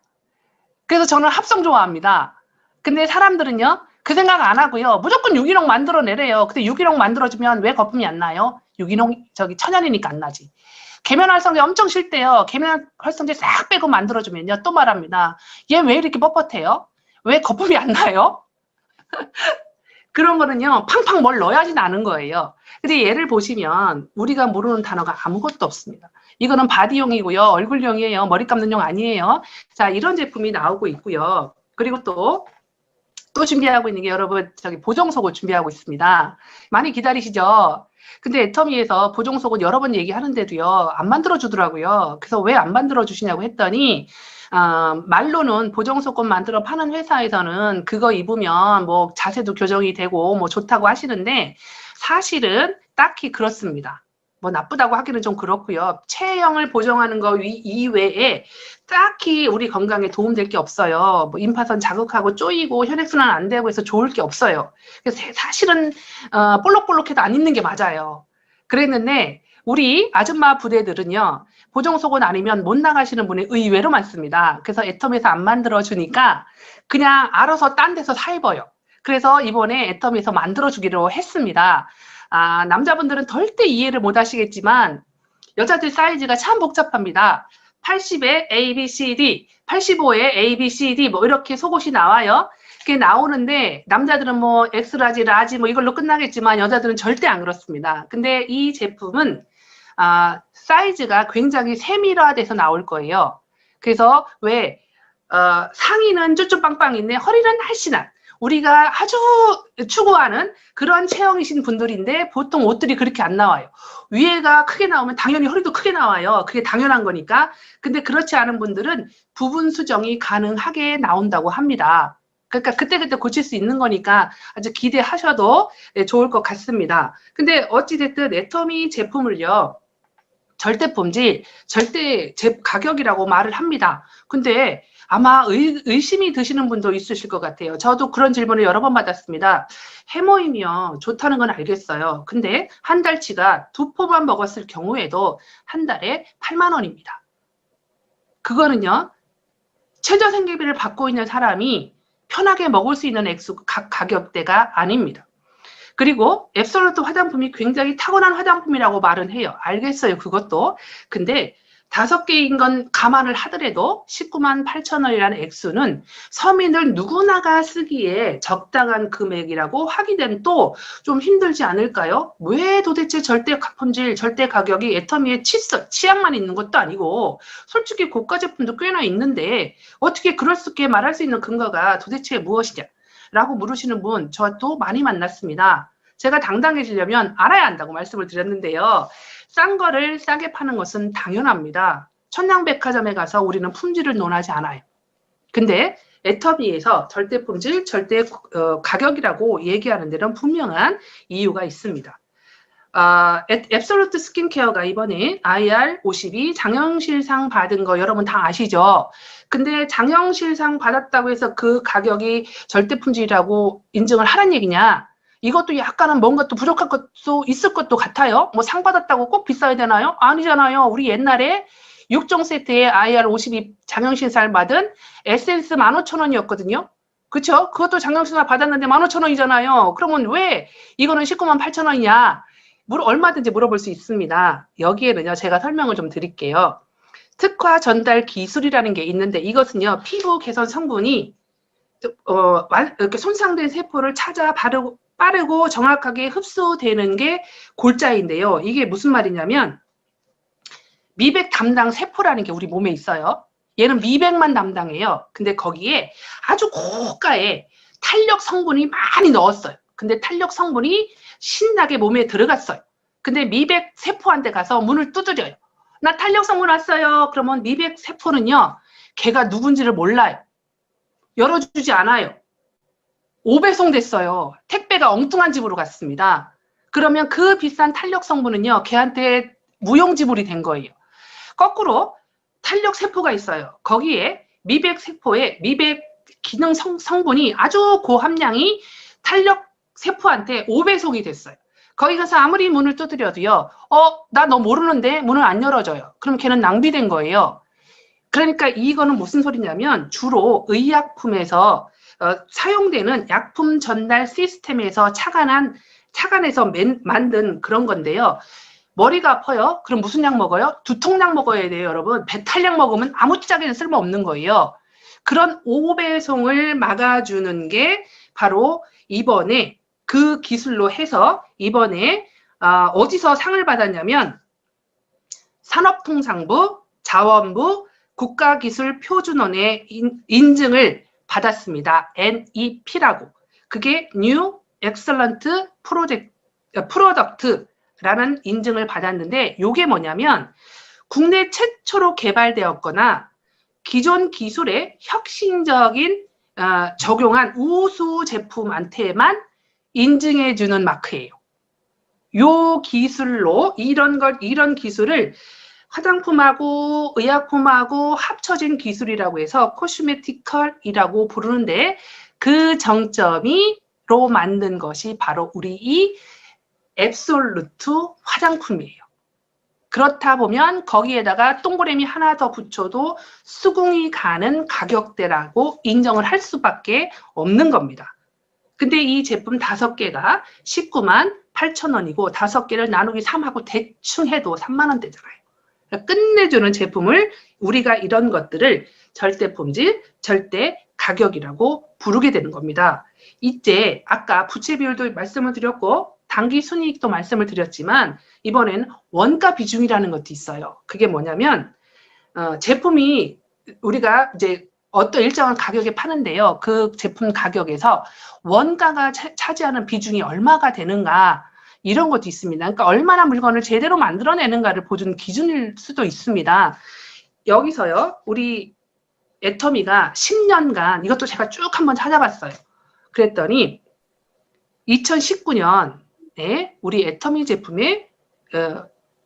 그래서 저는 합성 좋아합니다. 근데 사람들은요, 그 생각 안 하고요, 무조건 유기농 만들어내래요. 근데 유기농 만들어주면 왜 거품이 안 나요? 유기농, 천연이니까 안 나지. 계면 활성제 엄청 싫대요. 계면 활성제 싹 빼고 만들어주면요, 또 말합니다. 얘 왜 이렇게 뻣뻣해요? 왜 거품이 안 나요? 그런 거는요, 팡팡 뭘 넣어야지 나는 거예요. 근데 얘를 보시면 우리가 모르는 단어가 아무것도 없습니다. 이거는 바디용이고요, 얼굴용이에요, 머리 감는 용 아니에요. 자, 이런 제품이 나오고 있고요. 그리고 또 준비하고 있는 게 여러분, 저기 보정속을 준비하고 있습니다. 많이 기다리시죠? 근데 애터미에서 보정속은 여러 번 얘기하는데도요, 안 만들어주더라고요. 그래서 왜 안 만들어주시냐고 했더니, 말로는 보정속건 만들어 파는 회사에서는 그거 입으면 뭐 자세도 교정이 되고 뭐 좋다고 하시는데 사실은 딱히 그렇습니다. 뭐 나쁘다고 하기는 좀 그렇고요. 체형을 보정하는 거 이외에 딱히 우리 건강에 도움될 게 없어요. 뭐 임파선 자극하고 쪼이고 혈액순환 안 되고 해서 좋을 게 없어요. 그래서 사실은 볼록볼록해도 안 입는 게 맞아요. 그랬는데 우리 아줌마 부대들은요, 보정속은 아니면 못 나가시는 분이 의외로 많습니다. 그래서 애터미에서 안 만들어주니까 그냥 알아서 딴 데서 사 입어요. 그래서 이번에 애터미에서 만들어주기로 했습니다. 남자분들은 절대 이해를 못 하시겠지만 여자들 사이즈가 참 복잡합니다. 80에 A, B, C, D, 85에 A, B, C, D 뭐 이렇게 속옷이 나와요. 그게 나오는데 남자들은 뭐 엑스라지, 라지 뭐 이걸로 끝나겠지만 여자들은 절대 안 그렇습니다. 근데 이 제품은 사이즈가 굉장히 세밀화돼서 나올 거예요. 그래서 왜 상의는 쭈쭈빵빵인데 허리는 날씬한 우리가 아주 추구하는 그런 체형이신 분들인데 보통 옷들이 그렇게 안 나와요. 위에가 크게 나오면 당연히 허리도 크게 나와요. 그게 당연한 거니까. 근데 그렇지 않은 분들은 부분 수정이 가능하게 나온다고 합니다. 그러니까 그때그때 고칠 수 있는 거니까 아주 기대하셔도 좋을 것 같습니다. 근데 어찌됐든 애터미 제품을요, 절대 품질, 절대 가격이라고 말을 합니다. 근데 아마 의심이 드시는 분도 있으실 것 같아요. 저도 그런 질문을 여러 번 받았습니다. 해모이면 좋다는 건 알겠어요. 근데 한 달치가 2포만 먹었을 경우에도 한 달에 8만 원입니다. 그거는요, 최저생계비를 받고 있는 사람이 편하게 먹을 수 있는 가격대가 아닙니다. 그리고 앱솔루트 화장품이 굉장히 타고난 화장품이라고 말은 해요. 알겠어요, 그것도. 근데 5개인 건 감안을 하더라도 19만 8천 원이라는 액수는 서민들 누구나가 쓰기에 적당한 금액이라고 하기는 또 좀 힘들지 않을까요? 왜 도대체 절대 품질, 절대 가격이 애터미의 치약만 있는 것도 아니고 솔직히 고가 제품도 꽤나 있는데 어떻게 그럴 수 있게 말할 수 있는 근거가 도대체 무엇이냐? 라고 물으시는 분 저도 많이 만났습니다. 제가 당당해지려면 알아야 한다고 말씀을 드렸는데요. 싼 거를 싸게 파는 것은 당연합니다. 천양백화점에 가서 우리는 품질을 논하지 않아요. 근데 애터미에서 절대 품질, 절대 가격이라고 얘기하는 데는 분명한 이유가 있습니다. 앱솔루트 스킨케어가 이번에 IR52 장영실상 받은 거 여러분 다 아시죠? 근데 장영실상 받았다고 해서 그 가격이 절대 품질이라고 인증을 하란 얘기냐? 이것도 약간은 뭔가 또 부족할 것도 있을 것도 같아요. 뭐 상 받았다고 꼭 비싸야 되나요? 아니잖아요. 우리 옛날에 6종 세트에 IR52 장영실상 받은 에센스 15,000원이었거든요. 그쵸? 그것도 장학수나 받았는데 15,000원이잖아요. 그러면 왜 이거는 198,000원이냐? 얼마든지 물어볼 수 있습니다. 여기에는요, 제가 설명을 좀 드릴게요. 특화 전달 기술이라는 게 있는데 이것은요, 피부 개선 성분이 이렇게 손상된 세포를 찾아 빠르고 정확하게 흡수되는 게 골자인데요. 이게 무슨 말이냐면 미백 담당 세포라는 게 우리 몸에 있어요. 얘는 미백만 담당해요. 근데 거기에 아주 고가의 탄력 성분이 많이 넣었어요. 근데 탄력 성분이 신나게 몸에 들어갔어요. 근데 미백 세포한테 가서 문을 두드려요. 나 탄력 성분 왔어요. 그러면 미백 세포는요, 걔가 누군지를 몰라요. 열어주지 않아요. 5배송 됐어요. 택배가 엉뚱한 집으로 갔습니다. 그러면 그 비싼 탄력 성분은요, 걔한테 무용지물이 된 거예요. 거꾸로 탄력 세포가 있어요. 거기에 미백 세포에 미백 기능 성분이 아주 고함량이 탄력 세포한테 5배속이 됐어요. 거기 가서 아무리 문을 두드려도요, 나 너 모르는데 문을 안 열어줘요. 그럼 걔는 낭비된 거예요. 그러니까 이거는 무슨 소리냐면 주로 의약품에서 사용되는 약품 전달 시스템에서 착안해서 만든 그런 건데요. 머리가 아파요? 그럼 무슨 약 먹어요? 두통약 먹어야 돼요, 여러분. 배탈약 먹으면 아무짝에는 쓸모없는 거예요. 그런 5배송을 막아주는 게 바로 이번에 그 기술로 해서 이번에 어디서 상을 받았냐면 산업통상부, 자원부, 국가기술표준원의 인증을 받았습니다. NEP라고. 그게 New Excellent Product라는 인증을 받았는데 이게 뭐냐면 국내 최초로 개발되었거나 기존 기술에 혁신적인 적용한 우수 제품한테만 인증해주는 마크예요. 요 기술로 이런 기술을 화장품하고 의약품하고 합쳐진 기술이라고 해서 코스메티컬이라고 부르는데 그 정점이로 만든 것이 바로 우리 이 앱솔루트 화장품이에요. 그렇다 보면 거기에다가 동그라미 하나 더 붙여도 수긍이 가는 가격대라고 인정을 할 수밖에 없는 겁니다. 근데 이 제품 5개가 198,000원이고 5개를 나누기 3하고 대충 해도 30,000원대잖아요. 끝내주는 제품을 우리가 이런 것들을 절대 품질, 절대 가격이라고 부르게 되는 겁니다. 이제 아까 부채 비율도 말씀을 드렸고 당기 순이익도 말씀을 드렸지만 이번엔 원가 비중이라는 것도 있어요. 그게 뭐냐면 제품이 우리가 이제 어떤 일정한 가격에 파는데요. 그 제품 가격에서 원가가 차지하는 비중이 얼마가 되는가 이런 것도 있습니다. 그러니까 얼마나 물건을 제대로 만들어내는가를 보여주는 기준일 수도 있습니다. 여기서요. 우리 애터미가 10년간 이것도 제가 쭉 한번 찾아봤어요. 그랬더니 2019년에 우리 애터미 제품의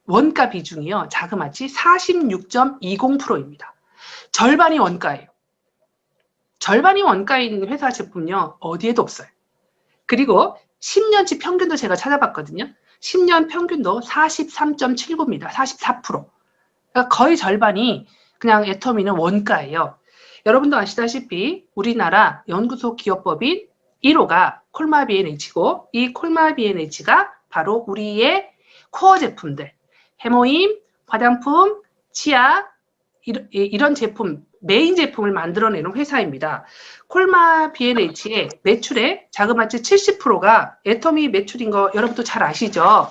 원가 비중이요. 자그마치 46.20%입니다. 절반이 원가예요. 절반이 원가인 회사 제품요. 어디에도 없어요. 그리고 10년치 평균도 제가 찾아봤거든요. 10년 평균도 43.79입니다. 44%. 그러니까 거의 절반이 그냥 애터미는 원가예요. 여러분도 아시다시피 우리나라 연구소 기업법인 1호가 콜마 B&H고 이 콜마 B&H가 바로 우리의 코어 제품들, 해모임, 화장품, 치아 이런 제품, 메인 제품을 만들어내는 회사입니다. 콜마 B&H의 매출의 자그마치 70%가 애터미 매출인 거 여러분도 잘 아시죠?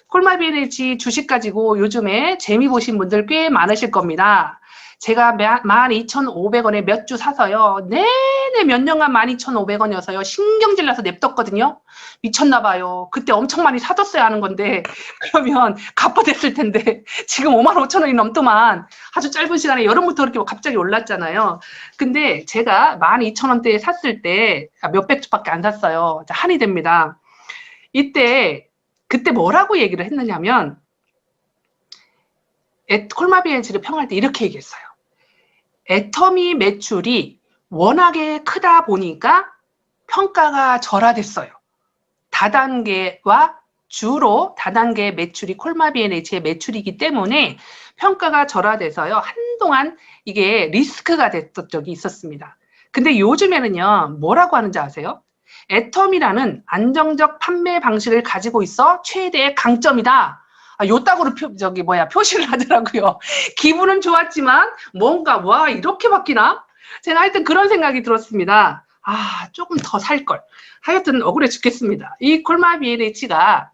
콜마 B&H 주식 가지고 요즘에 재미 보신 분들 꽤 많으실 겁니다. 제가 12,500원에 몇 주 사서요. 내내 몇 년간 12,500원이어서요. 신경질 나서 냅뒀거든요. 미쳤나 봐요. 그때 엄청 많이 사뒀어야 하는 건데 그러면 갚아댔을 텐데 지금 55,000원이 넘더만 아주 짧은 시간에 여름부터 그렇게 갑자기 올랐잖아요. 근데 제가 12,000원대에 샀을 때 몇백 주밖에 안 샀어요. 한이 됩니다. 그때 뭐라고 얘기를 했느냐면 콜마 B&H를 평할 때 이렇게 얘기했어요. 애터미 매출이 워낙에 크다 보니까 평가가 절하됐어요. 다단계와 주로 다단계 매출이 콜마 B&H의 매출이기 때문에 평가가 절하돼서요. 한동안 이게 리스크가 됐던 적이 있었습니다. 근데 요즘에는요, 뭐라고 하는지 아세요? 애텀이라는 안정적 판매 방식을 가지고 있어 최대의 강점이다. 요따구로 표시를 하더라고요. 기분은 좋았지만 뭔가 와 이렇게 바뀌나? 제가 하여튼 그런 생각이 들었습니다. 조금 더 살 걸. 하여튼 억울해 죽겠습니다. 이 콜마 B&H가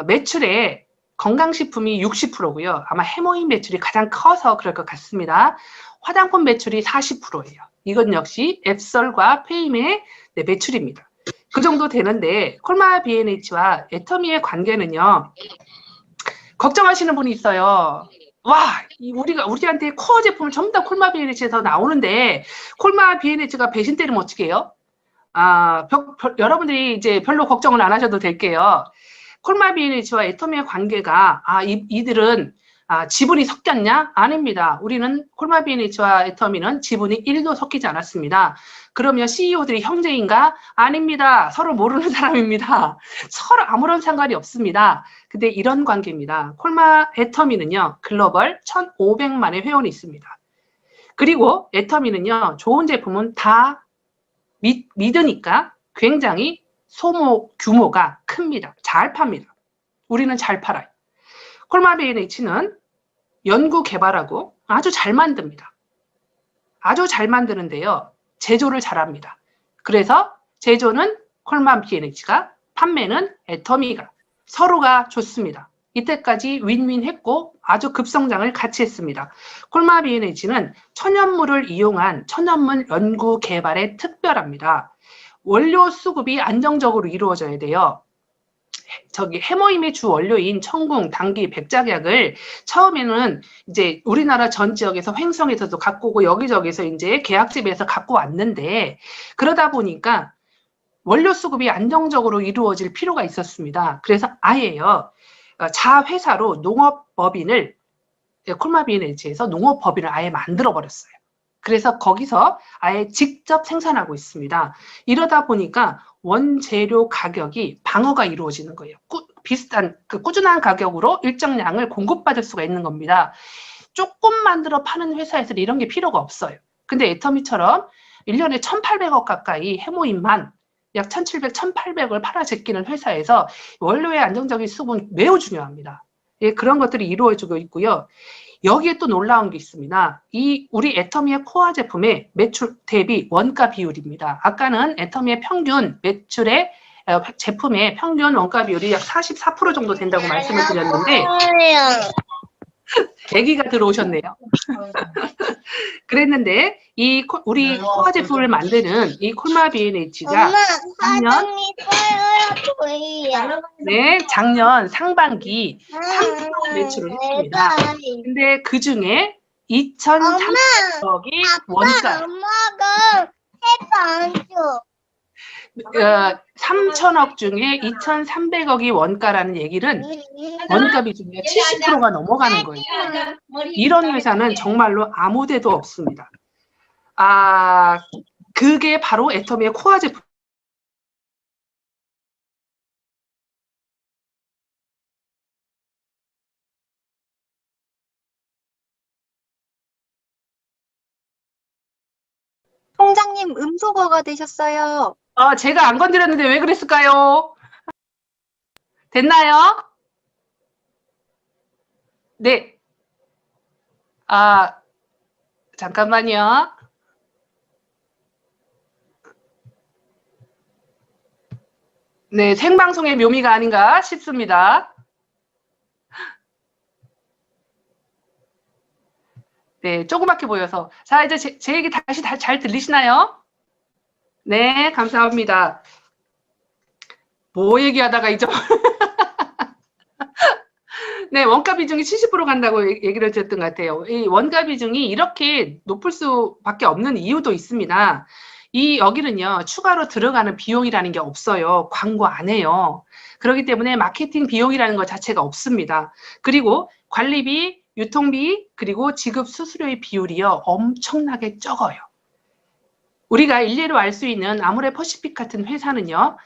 매출의 건강식품이 60%고요. 아마 해모인 매출이 가장 커서 그럴 것 같습니다. 화장품 매출이 40%예요. 이건 역시 앱솔과 페임의 매출입니다. 그 정도 되는데 콜마 B&H와 애터미의 관계는요. 걱정하시는 분이 있어요. 와, 우리한테 코어 제품을 전부 다 콜마 B&H에서 나오는데 콜마 B&H가 배신 때리면 어떻게 해요? 여러분들이 이제 별로 걱정을 안 하셔도 될게요. 콜마 B&H와 애터미의 관계가 이들은 지분이 섞였냐? 아닙니다. 우리는 콜마 B&H와 애터미는 지분이 1도 섞이지 않았습니다. 그러면 CEO들이 형제인가? 아닙니다. 서로 모르는 사람입니다. 서로 아무런 상관이 없습니다. 근데 이런 관계입니다. 콜마 애터미는요. 글로벌 1,500만의 회원이 있습니다. 그리고 애터미는요. 좋은 제품은 다 믿으니까 굉장히 소모 규모가 큽니다. 잘 팝니다. 우리는 잘 팔아요. 콜마 B&H는 연구 개발하고 아주 잘 만듭니다. 아주 잘 만드는데요. 제조를 잘합니다. 그래서 제조는 콜마 B&H가, 판매는 애터미가, 서로가 좋습니다. 이때까지 윈윈 했고 아주 급성장을 같이 했습니다. 콜마 B&H는 천연물을 이용한 천연물 연구 개발에 특별합니다. 원료 수급이 안정적으로 이루어져야 돼요. 해모임의 주 원료인 청궁, 당귀, 백작약을 처음에는 이제 우리나라 전 지역에서 횡성에서도 갖고 오고 여기저기서 이제 계약집에서 갖고 왔는데 그러다 보니까 원료 수급이 안정적으로 이루어질 필요가 있었습니다. 그래서 아예요. 자회사로 농업법인을 콜마 B&H에서 농업법인을 아예 만들어 버렸어요. 그래서 거기서 아예 직접 생산하고 있습니다. 이러다 보니까 원재료 가격이 방어가 이루어지는 거예요. 비슷한 꾸준한 가격으로 일정량을 공급받을 수가 있는 겁니다. 조금 만들어 파는 회사에서는 이런 게 필요가 없어요. 근데 애터미처럼 1년에 1,800억 가까이 해모임만 약 1,700, 1,800을 팔아 제끼는 회사에서 원료의 안정적인 수급은 매우 중요합니다. 예, 그런 것들이 이루어지고 있고요. 여기에 또 놀라운 게 있습니다. 우리 애터미의 코어 제품의 매출 대비 원가 비율입니다. 아까는 애터미의 평균 매출의 제품의 평균 원가 비율이 약 44% 정도 된다고 말씀을 드렸는데 아기가 들어오셨네요. 그랬는데 우리 코어 제품을 만드는 이 콜마 B&H가 작년 상반기 3조 매출을 했습니다. 근데 그 중에 2,300억이 원가. 엄마가 안 줘. 3천억 중에 2,300억이 원가라는 얘기는 원가 비중이 70%가 넘어가는 거예요. 이런 회사는 정말로 아무 데도 없습니다. 그게 바로 애터미의 코어 제품. 총장님 음소거가 되셨어요. 제가 안 건드렸는데 왜 그랬을까요? 됐나요? 네. 잠깐만요. 네, 생방송의 묘미가 아닌가 싶습니다. 네, 조그맣게 보여서. 자, 이제 제 얘기 다시 잘 들리시나요? 네, 감사합니다. 뭐 얘기하다가 이제 네, 원가 비중이 70% 간다고 얘기를 드렸던 것 같아요. 이 원가 비중이 이렇게 높을 수밖에 없는 이유도 있습니다. 여기는요, 추가로 들어가는 비용이라는 게 없어요. 광고 안 해요. 그렇기 때문에 마케팅 비용이라는 것 자체가 없습니다. 그리고 관리비, 유통비, 그리고 지급 수수료의 비율이요, 엄청나게 적어요. 우리가 일례로 알 수 있는 아모레퍼시픽 같은 회사는요,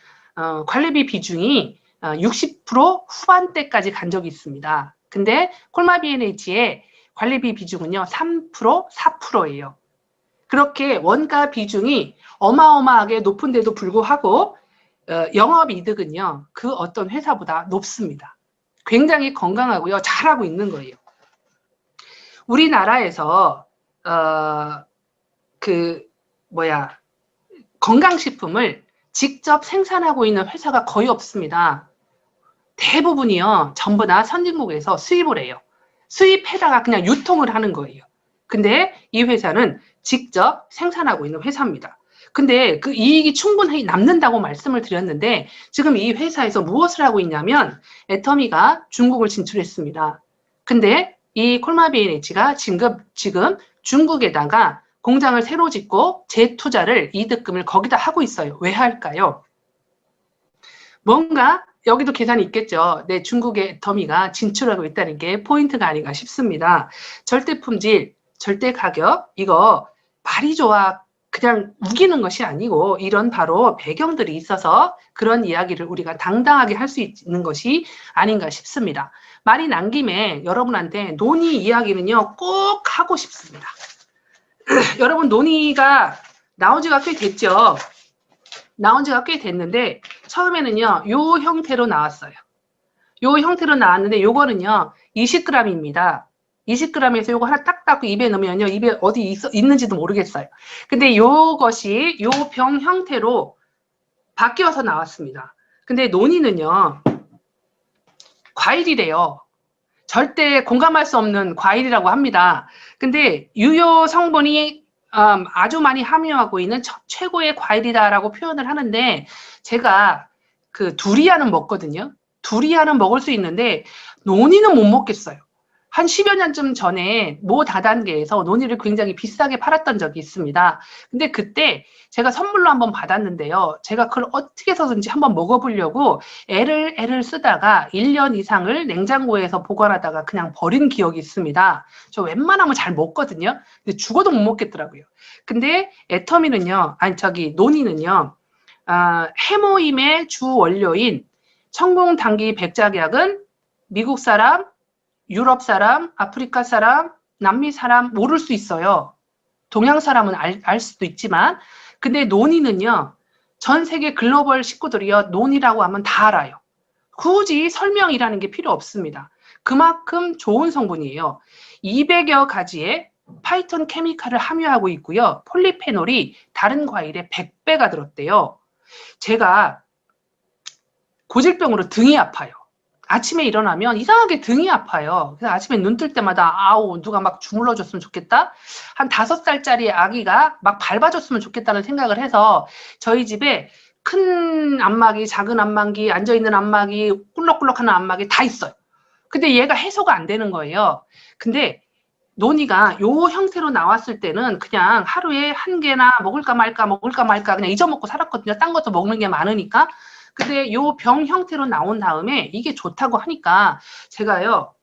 관리비 비중이 60% 후반대까지 간 적이 있습니다. 근데 콜마 B&H의 관리비 비중은요, 3%, 4%예요. 그렇게 원가 비중이 어마어마하게 높은데도 불구하고 영업이득은요, 그 어떤 회사보다 높습니다. 굉장히 건강하고요, 잘하고 있는 거예요. 우리나라에서 건강식품을 직접 생산하고 있는 회사가 거의 없습니다. 대부분이요, 전부 다 선진국에서 수입을 해요. 수입해다가 그냥 유통을 하는 거예요. 근데 이 회사는 직접 생산하고 있는 회사입니다. 근데 그 이익이 충분히 남는다고 말씀을 드렸는데, 지금 이 회사에서 무엇을 하고 있냐면, 애터미가 중국을 진출했습니다. 근데 이 콜마비에네치가 지금 중국에다가 공장을 새로 짓고 재투자를, 이득금을 거기다 하고 있어요. 왜 할까요? 뭔가 여기도 계산이 있겠죠. 네, 중국의 애터미가 진출하고 있다는 게 포인트가 아닌가 싶습니다. 절대 품질, 절대 가격, 이거 말이 좋아 그냥 우기는 것이 아니고 이런 바로 배경들이 있어서 그런 이야기를 우리가 당당하게 할 수 있는 것이 아닌가 싶습니다. 말이 난 김에 여러분한테 논의 이야기는요, 꼭 하고 싶습니다. 여러분, 논의가 나온 지가 꽤 됐죠. 나온 지가 꽤 됐는데 처음에는요, 요 형태로 나왔어요. 요 형태로 나왔는데 요거는요 20g입니다. 20g에서 요거 하나 딱 닦고 입에 넣으면요, 입에 어디 있는지도 모르겠어요. 근데 요것이 요 병 형태로 바뀌어서 나왔습니다. 근데 논의는요, 과일이래요. 절대 공감할 수 없는 과일이라고 합니다. 근데 유효 성분이 아주 많이 함유하고 있는 최고의 과일이다라고 표현을 하는데, 제가 그 두리안은 먹거든요. 두리안은 먹을 수 있는데 논이는 못 먹겠어요. 한 10여 년쯤 전에 모 다단계에서 논이를 굉장히 비싸게 팔았던 적이 있습니다. 근데 그때 제가 선물로 한번 받았는데요. 제가 그걸 어떻게 해서든지 한번 먹어보려고 애를 쓰다가 1년 이상을 냉장고에서 보관하다가 그냥 버린 기억이 있습니다. 저 웬만하면 잘 먹거든요. 근데 죽어도 못 먹겠더라고요. 근데 논이는요, 해모임의 주 원료인 천공당귀 백작약은 미국 사람, 유럽 사람, 아프리카 사람, 남미 사람 모를 수 있어요. 동양 사람은 알 수도 있지만, 근데 논이는요, 전 세계 글로벌 식구들이요, 논이라고 하면 다 알아요. 굳이 설명이라는 게 필요 없습니다. 그만큼 좋은 성분이에요. 200여 가지의 파이톤 케미칼을 함유하고 있고요. 폴리페놀이 다른 과일의 100배가 들었대요. 제가 고질병으로 등이 아파요. 아침에 일어나면 이상하게 등이 아파요. 그래서 아침에 눈 뜰 때마다 아우, 누가 막 주물러줬으면 좋겠다. 한 5살짜리 아기가 막 밟아줬으면 좋겠다는 생각을 해서 저희 집에 큰 안마기, 작은 안마기, 앉아있는 안마기, 꿀럭꿀럭하는 안마기 다 있어요. 근데 얘가 해소가 안 되는 거예요. 근데 논이가 요 형태로 나왔을 때는 그냥 하루에 한 개나 먹을까 말까 그냥 잊어먹고 살았거든요. 딴 것도 먹는 게 많으니까. 근데 요 병 형태로 나온 다음에 이게 좋다고 하니까 제가요,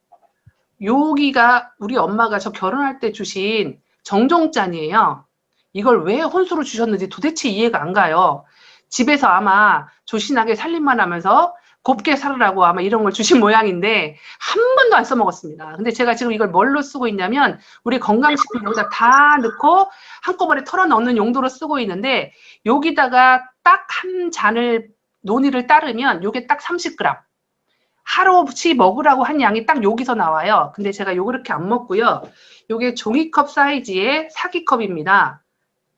여기가 우리 엄마가 저 결혼할 때 주신 정종짠이에요. 이걸 왜 혼수로 주셨는지 도대체 이해가 안 가요. 집에서 아마 조신하게 살림만 하면서 곱게 살으라고 아마 이런 걸 주신 모양인데 한 번도 안 써먹었습니다. 근데 제가 지금 이걸 뭘로 쓰고 있냐면 우리 건강식품 여기다 다 넣고 한꺼번에 털어 넣는 용도로 쓰고 있는데, 여기다가 딱 한 잔을 논이를 따르면 요게 딱 30g. 하루치 먹으라고 한 양이 딱 여기서 나와요. 근데 제가 요거 이렇게 안 먹고요. 요게 종이컵 사이즈의 사기컵입니다.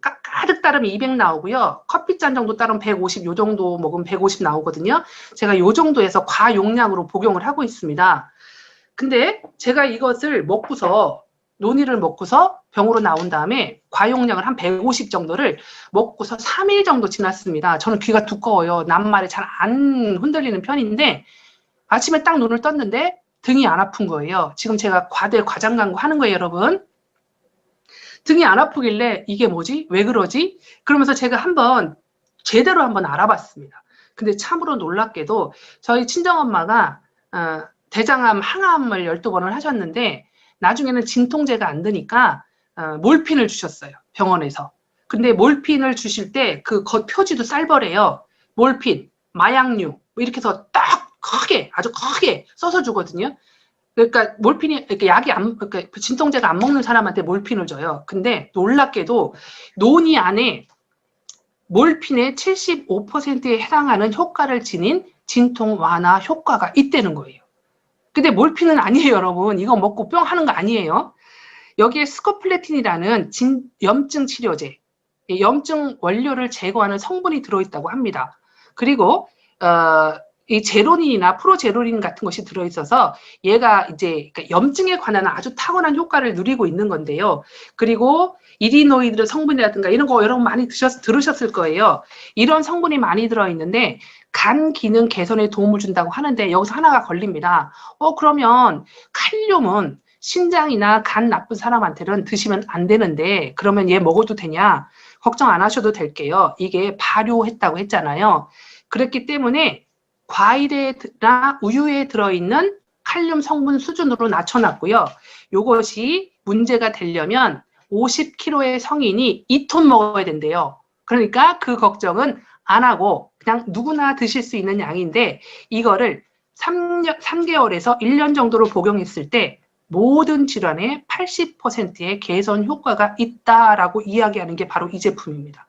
가득 따르면 200 나오고요. 커피잔 정도 따르면 150, 요 정도 먹으면 150 나오거든요. 제가 요 정도에서 과용량으로 복용을 하고 있습니다. 근데 제가 이것을 먹고서, 논이를 먹고서 병으로 나온 다음에 과용량을 한 150 정도를 먹고서 3일 정도 지났습니다. 저는 귀가 두꺼워요. 남말에 잘 안 흔들리는 편인데 아침에 딱 눈을 떴는데 등이 안 아픈 거예요. 지금 제가 과장광고 하는 거예요, 여러분. 등이 안 아프길래 이게 뭐지? 왜 그러지? 그러면서 제가 제대로 한번 알아봤습니다. 근데 참으로 놀랍게도 저희 친정엄마가 대장암, 항암을 12번을 하셨는데 나중에는 진통제가 안 되니까 몰핀을 주셨어요, 병원에서. 근데 몰핀을 주실 때 그 겉 표지도 쌀벌해요. 몰핀, 마약류, 뭐 이렇게 해서 딱 크게, 아주 크게 써서 주거든요. 그러니까 몰핀이 이렇게 약이 그러니까 진통제가 안 먹는 사람한테 몰핀을 줘요. 근데 놀랍게도 논의 안에 몰핀의 75%에 해당하는 효과를 지닌 진통 완화 효과가 있다는 거예요. 근데 몰핀은 아니에요, 여러분. 이거 먹고 뿅 하는 거 아니에요. 여기에 스코플래틴이라는 염증 치료제, 염증 원료를 제거하는 성분이 들어있다고 합니다. 그리고 이 제로닌이나 프로제로닌 같은 것이 들어있어서 얘가 이제 염증에 관한 아주 탁월한 효과를 누리고 있는 건데요. 그리고 이리노이드 성분이라든가 이런 거 여러분 많이 들으셨을 거예요. 이런 성분이 많이 들어있는데 간 기능 개선에 도움을 준다고 하는데 여기서 하나가 걸립니다. 그러면 칼륨은 신장이나 간 나쁜 사람한테는 드시면 안 되는데 그러면 얘 먹어도 되냐? 걱정 안 하셔도 될게요. 이게 발효했다고 했잖아요. 그렇기 때문에 과일이나 우유에 들어있는 칼륨 성분 수준으로 낮춰놨고요. 이것이 문제가 되려면 50kg의 성인이 2톤 먹어야 된대요. 그러니까 그 걱정은 안 하고 그냥 누구나 드실 수 있는 양인데 이거를 3개월에서 1년 정도로 복용했을 때 모든 질환의 80%의 개선 효과가 있다라고 이야기하는 게 바로 이 제품입니다.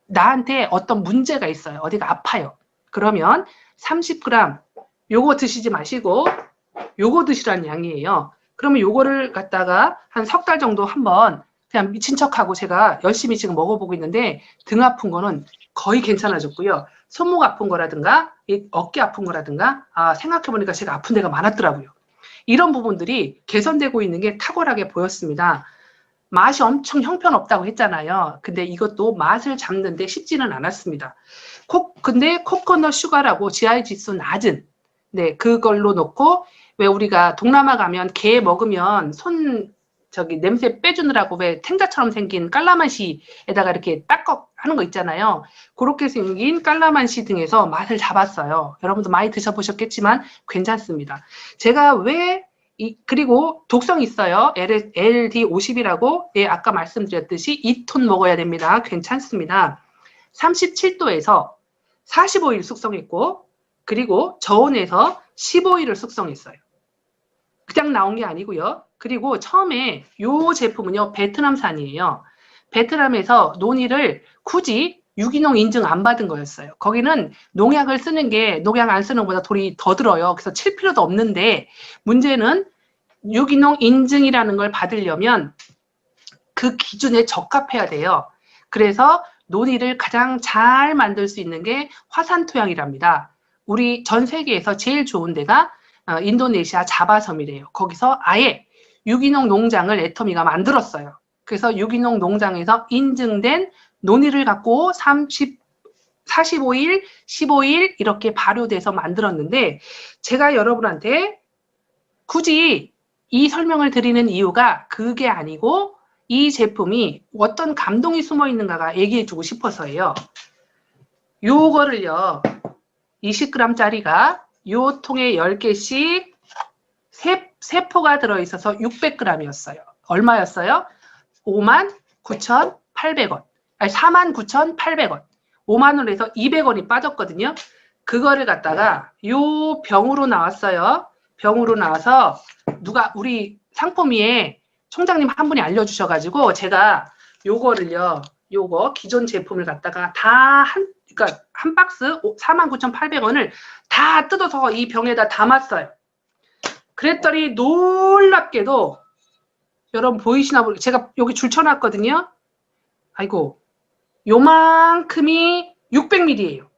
나한테 어떤 문제가 있어요. 어디가 아파요. 그러면 30g 요거 드시지 마시고 요거 드시라는 양이에요. 그러면 요거를 갖다가 한 석 달 정도 한번 그냥 미친 척하고 제가 열심히 지금 먹어보고 있는데 등 아픈 거는 거의 괜찮아졌고요. 손목 아픈 거라든가 어깨 아픈 거라든가 생각해보니까 제가 아픈 데가 많았더라고요. 이런 부분들이 개선되고 있는 게 탁월하게 보였습니다. 맛이 엄청 형편없다고 했잖아요. 근데 이것도 맛을 잡는데 쉽지는 않았습니다. 근데 코코넛 슈가라고 GI 지수 낮은 그걸로 놓고 왜 우리가 동남아 가면 게 먹으면 냄새 빼주느라고 왜 탱자처럼 생긴 깔라만시에다가 이렇게 딱꺽 하는 거 있잖아요. 그렇게 생긴 깔라만시 등에서 맛을 잡았어요. 여러분도 많이 드셔보셨겠지만 괜찮습니다. 제가 그리고 독성이 있어요. LD50이라고 아까 말씀드렸듯이 2톤 먹어야 됩니다. 괜찮습니다. 37도에서 45일 숙성했고 그리고 저온에서 15일을 숙성했어요. 그냥 나온 게 아니고요. 그리고 처음에 이 제품은요. 베트남산이에요. 베트남에서 논의를 굳이 유기농 인증 안 받은 거였어요. 거기는 농약을 쓰는 게 농약 안 쓰는 것보다 돈이 더 들어요. 그래서 칠 필요도 없는데 문제는 유기농 인증이라는 걸 받으려면 그 기준에 적합해야 돼요. 그래서 논의를 가장 잘 만들 수 있는 게 화산토양이랍니다. 우리 전 세계에서 제일 좋은 데가 인도네시아 자바섬이래요. 거기서 아예 유기농 농장을 애터미가 만들었어요. 그래서 유기농 농장에서 인증된 논의를 갖고 45일, 15일 이렇게 발효돼서 만들었는데 제가 여러분한테 굳이 이 설명을 드리는 이유가 그게 아니고 이 제품이 어떤 감동이 숨어 있는가가 얘기해주고 싶어서예요. 요거를요. 20g짜리가 요 통에 10개씩 세포가 들어있어서 600g이었어요. 얼마였어요? 59,800원. 아니 49,800원. 5만원에서 200원이 빠졌거든요. 그거를 갖다가 요 병으로 나왔어요. 병으로 나와서 우리 상품위에 총장님 한 분이 알려주셔가지고 제가 요거를요. 요거 기존 제품을 갖다가 그러니까 한 박스 49,800원을 다 뜯어서 이 병에다 담았어요. 그랬더니 놀랍게도 여러분 보이시나 모르겠어요. 제가 여기 줄 쳐놨거든요. 아이고 요만큼이 600ml예요.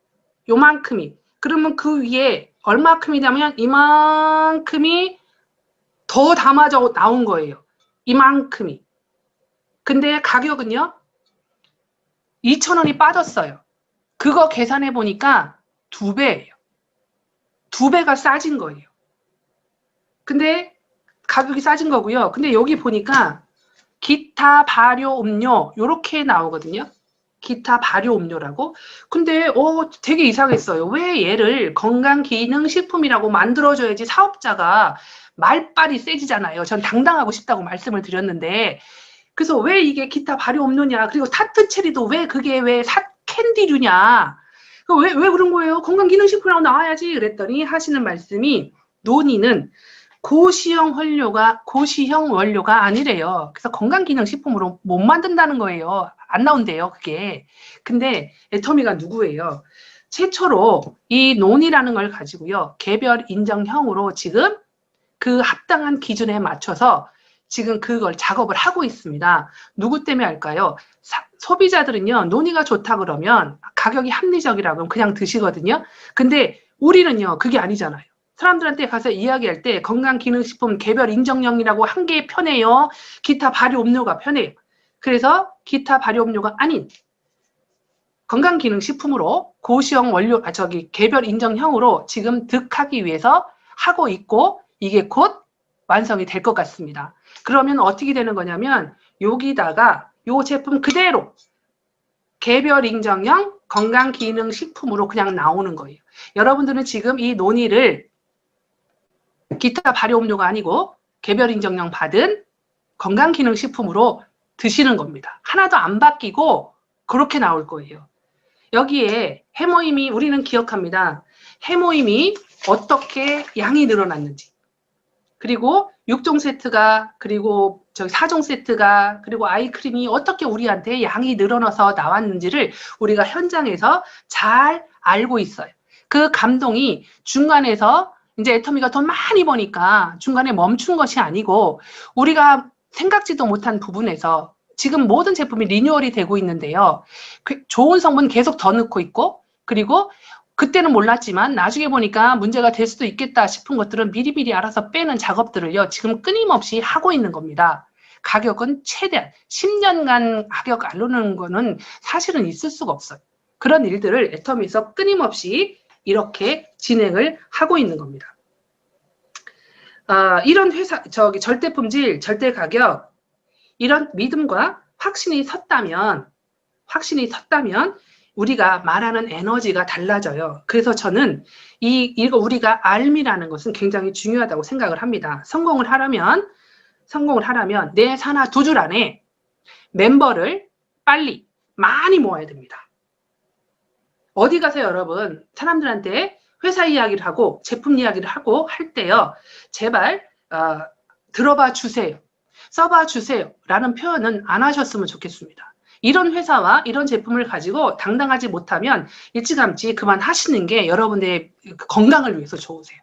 요만큼이. 그러면 그 위에 얼마큼이냐면 이만큼이 더 담아져 나온 거예요. 이만큼이. 근데 가격은요. 2,000원이 빠졌어요. 그거 계산해 보니까 2배예요. 2배가 싸진 거예요. 근데 가격이 싸진 거고요. 근데 여기 보니까 기타 발효 음료 요렇게 나오거든요. 기타 발효 음료라고. 근데 되게 이상했어요. 왜 얘를 건강기능식품이라고 만들어줘야지 사업자가 말빨이 세지잖아요. 전 당당하고 싶다고 말씀을 드렸는데 그래서 왜 이게 기타 발효 음료냐. 그리고 타트 체리도 그게 왜 캔디류냐. 왜 그런 거예요? 건강기능식품이라고 나와야지. 그랬더니 하시는 말씀이 논의는 고시형 원료가 아니래요. 그래서 건강기능식품으로 못 만든다는 거예요. 안 나온대요, 그게. 근데 애터미가 누구예요? 최초로 이 논이라는 걸 가지고요. 개별 인정형으로 지금 그 합당한 기준에 맞춰서 지금 그걸 작업을 하고 있습니다. 누구 때문에 할까요? 소비자들은요, 논이가 좋다 그러면 가격이 합리적이라고 하면 그냥 드시거든요. 근데 우리는요, 그게 아니잖아요. 사람들한테 가서 이야기할 때 건강기능식품 개별 인정형이라고 한 게 편해요. 기타 발효음료가 편해요. 그래서 기타 발효음료가 아닌 건강기능식품으로 고시형 원료, 개별 인정형으로 지금 득하기 위해서 하고 있고 이게 곧 완성이 될 것 같습니다. 그러면 어떻게 되는 거냐면 여기다가 요 제품 그대로 개별 인정형 건강기능식품으로 그냥 나오는 거예요. 여러분들은 지금 이 논의를 기타 발효음료가 아니고 개별 인정형 받은 건강기능식품으로 드시는 겁니다. 하나도 안 바뀌고 그렇게 나올 거예요. 여기에 해모임이 우리는 기억합니다. 해모임이 어떻게 양이 늘어났는지, 그리고 6종 세트가, 그리고 4종 세트가, 그리고 아이크림이 어떻게 우리한테 양이 늘어나서 나왔는지를 우리가 현장에서 잘 알고 있어요. 그 감동이 중간에서 이제 애터미가 돈 많이 버니까 중간에 멈춘 것이 아니고 우리가 생각지도 못한 부분에서 지금 모든 제품이 리뉴얼이 되고 있는데요. 좋은 성분 계속 더 넣고 있고, 그리고 그때는 몰랐지만 나중에 보니까 문제가 될 수도 있겠다 싶은 것들은 미리미리 알아서 빼는 작업들을요, 지금 끊임없이 하고 있는 겁니다. 가격은 최대한 10년간 가격 안 오르는 거는 사실은 있을 수가 없어요. 그런 일들을 애터미에서 끊임없이 이렇게 진행을 하고 있는 겁니다. 이런 회사, 절대 품질, 절대 가격, 이런 믿음과 확신이 섰다면 우리가 말하는 에너지가 달라져요. 그래서 저는 이거 우리가 알미라는 것은 굉장히 중요하다고 생각을 합니다. 성공을 하려면 내 산하 2줄 안에 멤버를 빨리 많이 모아야 됩니다. 어디 가서 여러분 사람들한테 회사 이야기를 하고 제품 이야기를 하고 할 때요, 제발 들어봐 주세요, 써봐 주세요 라는 표현은 안 하셨으면 좋겠습니다. 이런 회사와 이런 제품을 가지고 당당하지 못하면 일찌감치 그만하시는 게 여러분들의 건강을 위해서 좋으세요.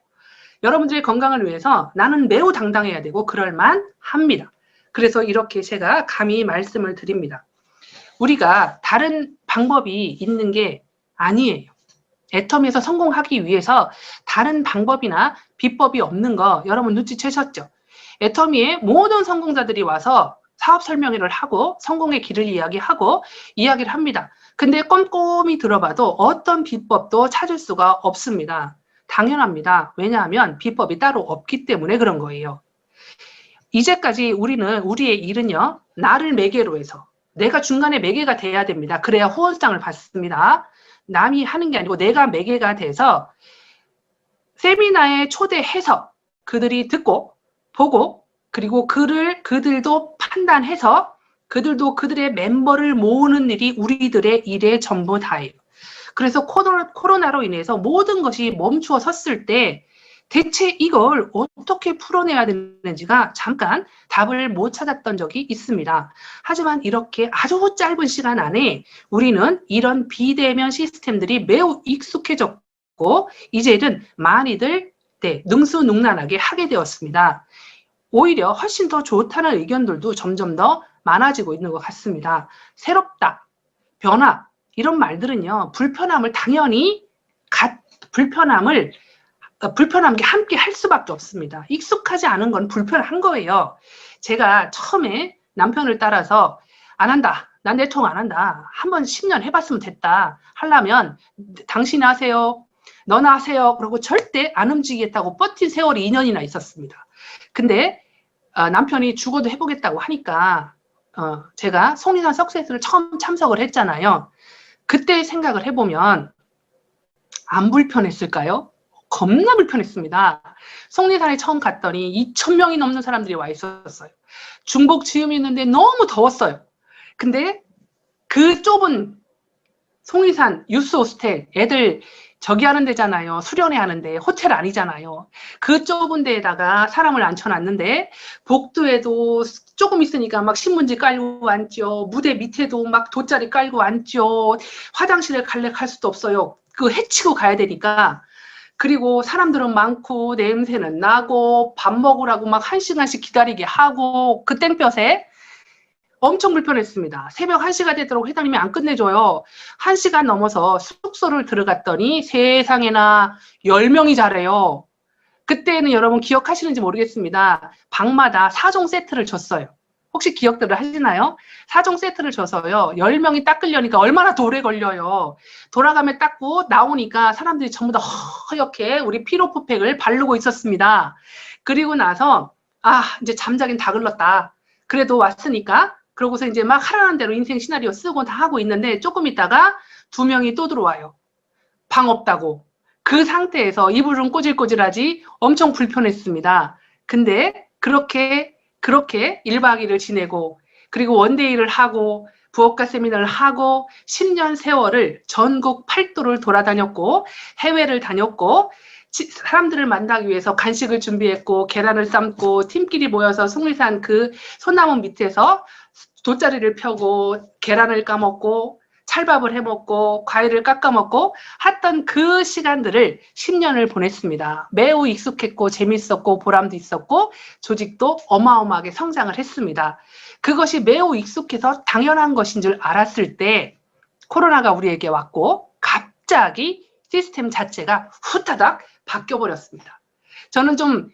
여러분들의 건강을 위해서 나는 매우 당당해야 되고 그럴만합니다. 그래서 이렇게 제가 감히 말씀을 드립니다. 우리가 다른 방법이 있는 게 아니에요. 애터미에서 성공하기 위해서 다른 방법이나 비법이 없는 거 여러분 눈치채셨죠? 애터미에 모든 성공자들이 와서 사업 설명회를 하고 성공의 길을 이야기를 합니다. 근데 꼼꼼히 들어봐도 어떤 비법도 찾을 수가 없습니다. 당연합니다. 왜냐하면 비법이 따로 없기 때문에 그런 거예요. 이제까지 우리의 일은요, 나를 매개로 해서 내가 중간에 매개가 돼야 됩니다. 그래야 후원장을 받습니다. 남이 하는 게 아니고 내가 매개가 돼서 세미나에 초대해서 그들이 듣고 보고, 그리고 그들도 판단해서 그들도 그들의 멤버를 모으는 일이 우리들의 일의 전부 다예요. 그래서 코로나로 인해서 모든 것이 멈추어 섰을 때 대체 이걸 어떻게 풀어내야 되는지가 잠깐 답을 못 찾았던 적이 있습니다. 하지만 이렇게 아주 짧은 시간 안에 우리는 이런 비대면 시스템들이 매우 익숙해졌고 이제는 많이들 능수능란하게 하게 되었습니다. 오히려 훨씬 더 좋다는 의견들도 점점 더 많아지고 있는 것 같습니다. 새롭다, 변화, 이런 말들은요, 불편함을 당연히 불편함과 함께 할 수밖에 없습니다. 익숙하지 않은 건 불편한 거예요. 제가 처음에 남편을 따라서 안 한다, 난 내통 안 한다, 한번 10년 해봤으면 됐다 하려면 당신이 하세요, 너나 하세요, 그러고 절대 안 움직이겠다고 버틴 세월이 2년이나 있었습니다. 근데 남편이 죽어도 해보겠다고 하니까 제가 속리산 석세스를 처음 참석을 했잖아요. 그때 생각을 해보면 안 불편했을까요? 겁나 불편했습니다. 속리산에 처음 갔더니 2,000명이 넘는 사람들이 와 있었어요. 중복 지음이 있는데 너무 더웠어요. 근데 그 좁은 속리산 유스 호스텔, 애들 저기 하는 데잖아요. 수련회 하는데 호텔 아니잖아요. 그 좁은 데에다가 사람을 앉혀놨는데 복도에도 조금 있으니까 막 신문지 깔고 앉죠. 무대 밑에도 막 돗자리 깔고 앉죠. 화장실에 갈래 갈 수도 없어요. 그거 해치고 가야 되니까. 그리고 사람들은 많고 냄새는 나고 밥 먹으라고 막 1시간씩 기다리게 하고 그 땡볕에 엄청 불편했습니다. 새벽 1시가 되도록 회장님이 안 끝내줘요. 1시간 넘어서 숙소를 들어갔더니 세상에나 10명이 자래요. 그때는 여러분 기억하시는지 모르겠습니다. 방마다 4종 세트를 줬어요. 혹시 기억들을 하시나요? 4종 세트를 줘서요. 10명이 닦으려니까 얼마나 오래 걸려요. 돌아가며 닦고 나오니까 사람들이 전부 다 허옇게 우리 피로포팩을 바르고 있었습니다. 그리고 나서 이제 잠자긴 다 글렀다. 그래도 왔으니까 그러고서 이제 막 하라는 대로 인생 시나리오 쓰고 다 하고 있는데 조금 있다가 2명이 또 들어와요. 방 없다고. 그 상태에서 이불은 꼬질꼬질하지 엄청 불편했습니다. 근데 그렇게 1박 2일을 지내고 그리고 원데이를 하고 부엌가 세미나를 하고 10년 세월을 전국 8도를 돌아다녔고 해외를 다녔고 사람들을 만나기 위해서 간식을 준비했고 계란을 삶고 팀끼리 모여서 속리산 그 소나무 밑에서 돗자리를 펴고 계란을 까먹고 찰밥을 해먹고 과일을 깎아먹고 했던 그 시간들을 10년을 보냈습니다. 매우 익숙했고 재밌었고 보람도 있었고 조직도 어마어마하게 성장을 했습니다. 그것이 매우 익숙해서 당연한 것인 줄 알았을 때 코로나가 우리에게 왔고 갑자기 시스템 자체가 후다닥 바뀌어버렸습니다. 저는 좀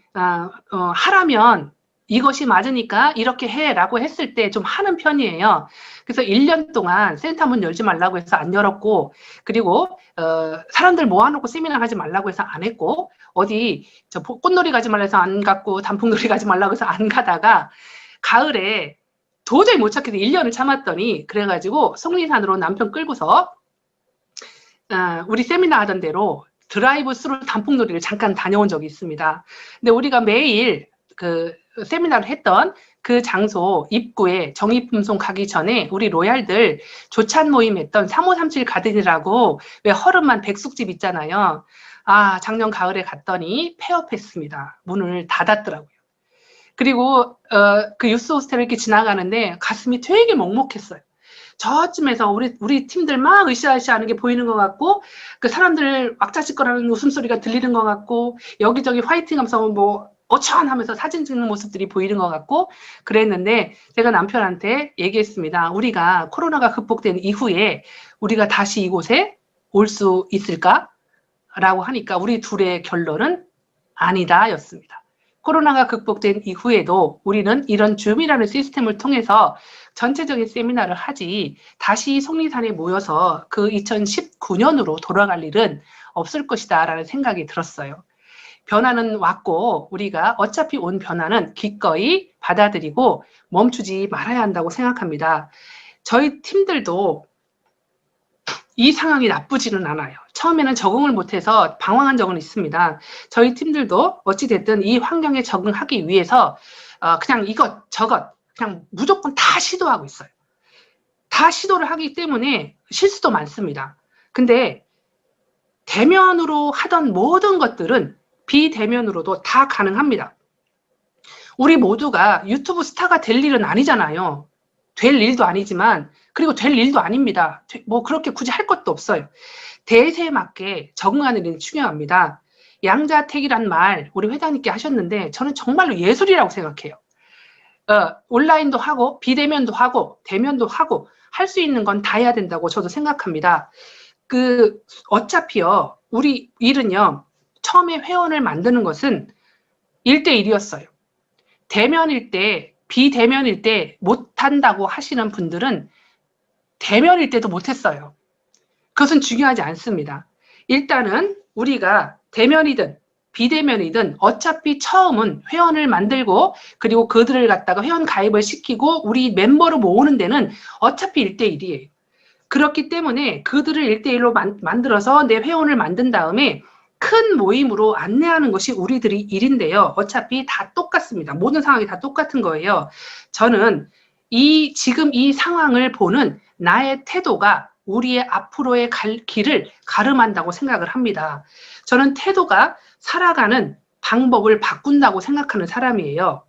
하라면 이것이 맞으니까 이렇게 해라고 했을 때 좀 하는 편이에요. 그래서 1년 동안 센터 문 열지 말라고 해서 안 열었고 그리고 사람들 모아놓고 세미나 하지 말라고 해서 안 했고 어디 꽃놀이 가지 말라 해서 안 갔고 단풍놀이 가지 말라고 해서 안 가다가 가을에 도저히 못 찾겠어 1년을 참았더니 그래가지고 속리산으로 남편 끌고서 우리 세미나 하던 대로 드라이브 스루 단풍놀이를 잠깐 다녀온 적이 있습니다. 근데 우리가 매일 그 세미나를 했던 그 장소 입구에 정의품송 가기 전에 우리 로얄들 조찬 모임 했던 3537 가든이라고 왜 허름한 백숙집 있잖아요. 작년 가을에 갔더니 폐업했습니다. 문을 닫았더라고요. 그리고 그 유스 호스텔을 이렇게 지나가는데 가슴이 되게 먹먹했어요. 저쯤에서 우리 팀들 막 으쌰으쌰 하는 게 보이는 것 같고 그 사람들 왁자지껄하는 웃음소리가 들리는 것 같고 여기저기 화이팅 하면서 뭐 어천하면서 사진 찍는 모습들이 보이는 것 같고 그랬는데 제가 남편한테 얘기했습니다. 우리가 코로나가 극복된 이후에 우리가 다시 이곳에 올 수 있을까? 라고 하니까 우리 둘의 결론은 아니다 였습니다. 코로나가 극복된 이후에도 우리는 이런 줌이라는 시스템을 통해서 전체적인 세미나를 하지 다시 속리산에 모여서 그 2019년으로 돌아갈 일은 없을 것이다 라는 생각이 들었어요. 변화는 왔고 우리가 어차피 온 변화는 기꺼이 받아들이고 멈추지 말아야 한다고 생각합니다. 저희 팀들도 이 상황이 나쁘지는 않아요. 처음에는 적응을 못해서 방황한 적은 있습니다. 저희 팀들도 어찌됐든 이 환경에 적응하기 위해서 그냥 이것저것 그냥 무조건 다 시도하고 있어요. 다 시도를 하기 때문에 실수도 많습니다. 근데 대면으로 하던 모든 것들은 비대면으로도 다 가능합니다. 우리 모두가 유튜브 스타가 될 일은 아니잖아요. 될 일도 아니지만 그리고 될 일도 아닙니다. 뭐 그렇게 굳이 할 것도 없어요. 대세에 맞게 적응하는 일이 중요합니다. 양자택일한 말 우리 회장님께 하셨는데 저는 정말로 예술이라고 생각해요. 온라인도 하고 비대면도 하고 대면도 하고 할 수 있는 건 다 해야 된다고 저도 생각합니다. 어차피요 우리 일은요 처음에 회원을 만드는 것은 1대1이었어요. 대면일 때, 비대면일 때 못한다고 하시는 분들은 대면일 때도 못했어요. 그것은 중요하지 않습니다. 일단은 우리가 대면이든 비대면이든 어차피 처음은 회원을 만들고 그리고 그들을 갖다가 회원 가입을 시키고 우리 멤버를 모으는 데는 어차피 1대1이에요. 그렇기 때문에 그들을 1대1로 만들어서 내 회원을 만든 다음에 큰 모임으로 안내하는 것이 우리들이 일인데요. 어차피 다 똑같습니다. 모든 상황이 다 똑같은 거예요. 저는 지금 이 상황을 보는 나의 태도가 우리의 앞으로의 길을 가름한다고 생각을 합니다. 저는 태도가 살아가는 방법을 바꾼다고 생각하는 사람이에요.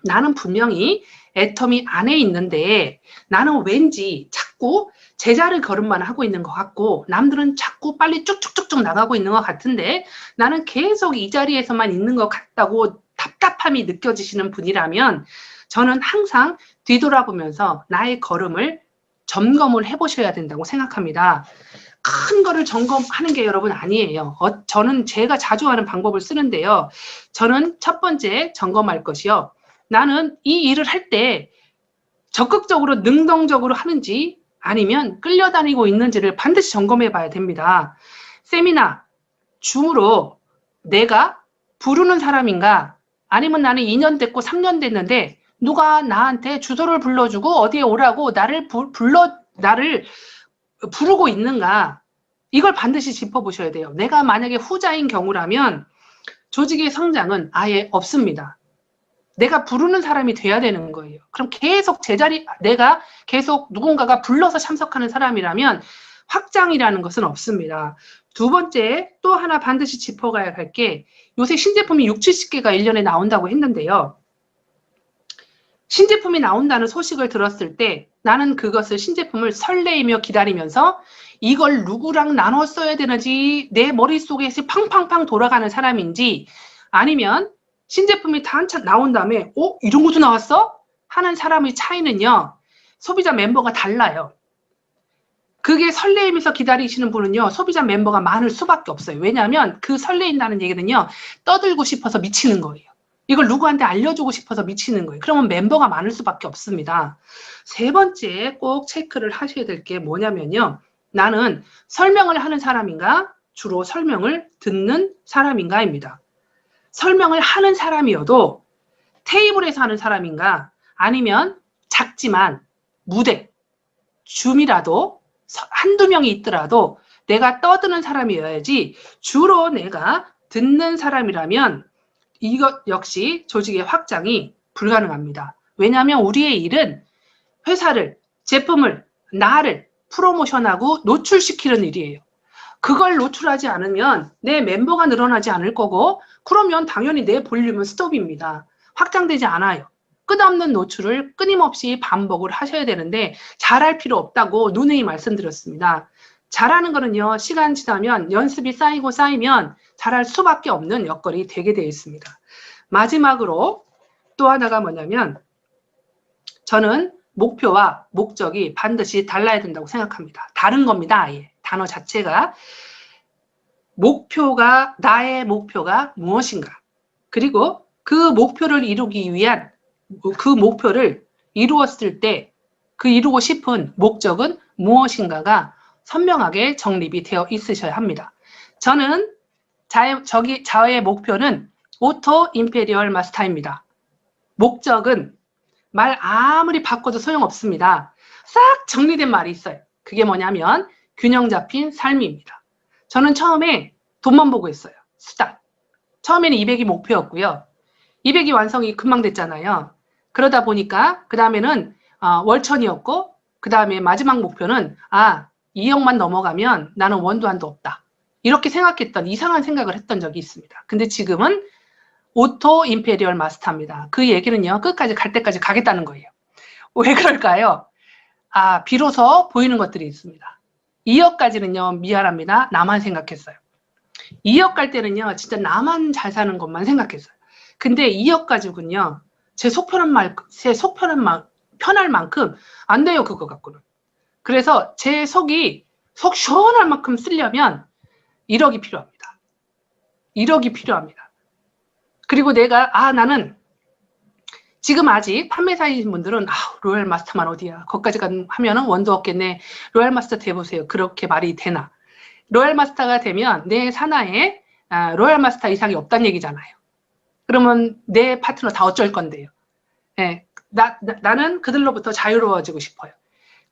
나는 분명히 애터미 안에 있는데 나는 왠지 자꾸 제자리 걸음만 하고 있는 것 같고 남들은 자꾸 빨리 쭉쭉쭉쭉 나가고 있는 것 같은데 나는 계속 이 자리에서만 있는 것 같다고 답답함이 느껴지시는 분이라면 저는 항상 뒤돌아보면서 나의 걸음을 점검을 해보셔야 된다고 생각합니다. 큰 거를 점검하는 게 여러분 아니에요. 저는 제가 자주 하는 방법을 쓰는데요. 저는 첫 번째 점검할 것이요. 나는 이 일을 할 때 적극적으로 능동적으로 하는지 아니면 끌려다니고 있는지를 반드시 점검해 봐야 됩니다. 세미나, 줌으로 내가 부르는 사람인가 아니면 나는 2년 됐고 3년 됐는데 누가 나한테 주소를 불러주고 어디에 오라고 나를 부르고 있는가 이걸 반드시 짚어보셔야 돼요. 내가 만약에 후자인 경우라면 조직의 성장은 아예 없습니다. 내가 부르는 사람이 돼야 되는 거예요. 그럼 계속 제자리, 내가 계속 누군가가 불러서 참석하는 사람이라면 확장이라는 것은 없습니다. 두 번째, 또 하나 반드시 짚어가야 할 게 요새 신제품이 60-70개가 1년에 나온다고 했는데요. 신제품이 나온다는 소식을 들었을 때 나는 그것을 신제품을 설레이며 기다리면서 이걸 누구랑 나눠 써야 되는지 내 머릿속에서 팡팡팡 돌아가는 사람인지 아니면 신제품이 다 한참 나온 다음에 이런 것도 나왔어? 하는 사람의 차이는요. 소비자 멤버가 달라요. 그게 설레이면서 기다리시는 분은요. 소비자 멤버가 많을 수밖에 없어요. 왜냐하면 그 설레인다는 얘기는요. 떠들고 싶어서 미치는 거예요. 이걸 누구한테 알려주고 싶어서 미치는 거예요. 그러면 멤버가 많을 수밖에 없습니다. 세 번째 꼭 체크를 하셔야 될 게 뭐냐면요. 나는 설명을 하는 사람인가? 주로 설명을 듣는 사람인가입니다. 설명을 하는 사람이어도 테이블에서 하는 사람인가 아니면 작지만 무대, 줌이라도 한두 명이 있더라도 내가 떠드는 사람이어야지 주로 내가 듣는 사람이라면 이것 역시 조직의 확장이 불가능합니다. 왜냐하면 우리의 일은 회사를, 제품을, 나를 프로모션하고 노출시키는 일이에요. 그걸 노출하지 않으면 내 멤버가 늘어나지 않을 거고 그러면 당연히 내 볼륨은 스톱입니다. 확장되지 않아요. 끝없는 노출을 끊임없이 반복을 하셔야 되는데 잘할 필요 없다고 누누이 말씀드렸습니다. 잘하는 거는요. 시간 지나면 연습이 쌓이면 잘할 수밖에 없는 여건이 되게 되어 있습니다. 마지막으로 또 하나가 뭐냐면 저는 목표와 목적이 반드시 달라야 된다고 생각합니다. 다른 겁니다. 아예. 단어 자체가 나의 목표가 무엇인가 그리고 그 목표를 이루기 위한 그 목표를 이루었을 때 그 이루고 싶은 목적은 무엇인가가 선명하게 정립이 되어 있으셔야 합니다. 저는 저의 목표는 오토 임페리얼 마스터입니다. 목적은 말 아무리 바꿔도 소용없습니다. 싹 정리된 말이 있어요. 그게 뭐냐면 균형 잡힌 삶입니다. 저는 처음에 돈만 보고 했어요. 수단. 처음에는 200이 목표였고요. 200이 완성이 금방 됐잖아요. 그러다 보니까 그 다음에는 월천이었고 그 다음에 마지막 목표는 2억만 넘어가면 나는 원도 한도 없다. 이렇게 생각했던 이상한 생각을 했던 적이 있습니다. 근데 지금은 오토 임페리얼 마스터입니다. 그 얘기는요. 끝까지 갈 때까지 가겠다는 거예요. 왜 그럴까요? 비로소 보이는 것들이 있습니다. 2억까지는요. 미안합니다. 나만 생각했어요. 2억 갈 때는요. 진짜 나만 잘 사는 것만 생각했어요. 근데 2억 가지고는요. 제 속 편할 만큼 안 돼요. 그거 갖고는. 그래서 제 속 시원할 만큼 쓰려면 1억이 필요합니다. 1억이 필요합니다. 그리고 내가 나는 지금 아직 판매사이신 분들은 로얄 마스터만 어디야. 거기까지 하면은 원도 없겠네. 로얄 마스터 돼보세요. 그렇게 말이 되나. 로얄 마스터가 되면 내 산하에 로얄 마스터 이상이 없다는 얘기잖아요. 그러면 내 파트너 다 어쩔 건데요. 네, 나는 그들로부터 자유로워지고 싶어요.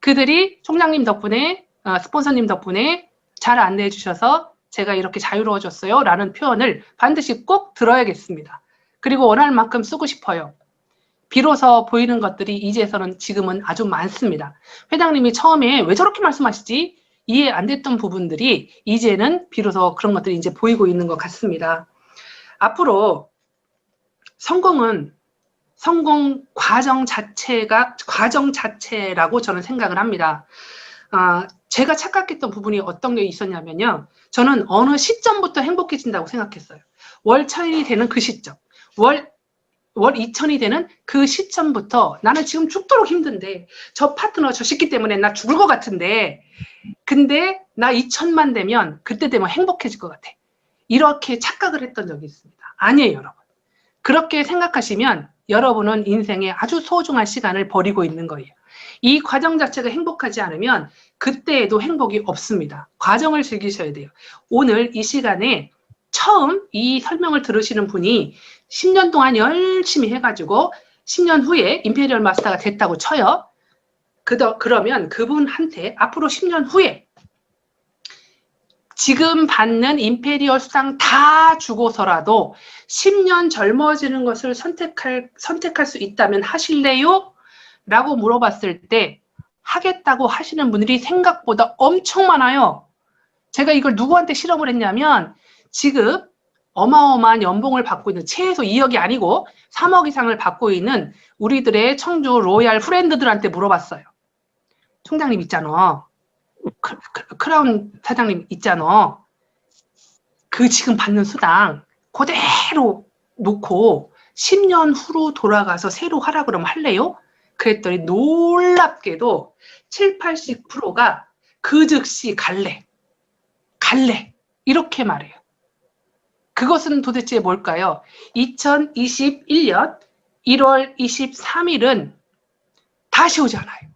그들이 총장님 덕분에 스폰서님 덕분에 잘 안내해 주셔서 제가 이렇게 자유로워졌어요 라는 표현을 반드시 꼭 들어야겠습니다. 그리고 원하는 만큼 쓰고 싶어요. 비로소 보이는 것들이 이제서는 지금은 아주 많습니다. 회장님이 처음에 왜 저렇게 말씀하시지? 이해 안 됐던 부분들이 이제는 비로소 그런 것들이 이제 보이고 있는 것 같습니다. 앞으로 성공 과정 자체라고 저는 생각을 합니다. 제가 착각했던 부분이 어떤 게 있었냐면요. 저는 어느 시점부터 행복해진다고 생각했어요. 월 1000이 되는 그 시점, 월 2000이 되는 그 시점부터 나는 지금 죽도록 힘든데 저 파트너 저 새끼 때문에 나 죽을 것 같은데 근데 나 2000만 되면 그때 되면 행복해질 것 같아. 이렇게 착각을 했던 적이 있습니다. 아니에요, 여러분. 그렇게 생각하시면 여러분은 인생에 아주 소중한 시간을 버리고 있는 거예요. 이 과정 자체가 행복하지 않으면 그때에도 행복이 없습니다. 과정을 즐기셔야 돼요. 오늘 이 시간에 처음 이 설명을 들으시는 분이 10년 동안 열심히 해가지고 10년 후에 임페리얼 마스터가 됐다고 쳐요. 그러면 그분한테 앞으로 10년 후에 지금 받는 임페리얼 수당 다 주고서라도 10년 젊어지는 것을 선택할 수 있다면 하실래요? 라고 물어봤을 때 하겠다고 하시는 분들이 생각보다 엄청 많아요. 제가 이걸 누구한테 실험을 했냐면 지금 어마어마한 연봉을 받고 있는 최소 2억이 아니고 3억 이상을 받고 있는 우리들의 청주 로얄 프렌드들한테 물어봤어요. 총장님 있잖아. 크라운 사장님 있잖아. 그 지금 받는 수당 그대로 놓고 10년 후로 돌아가서 새로 하라 그러면 할래요? 그랬더니 놀랍게도 70~80%가 그 즉시 갈래 이렇게 말해요. 그것은 도대체 뭘까요? 2021년 1월 23일은 다시 오지 않아요.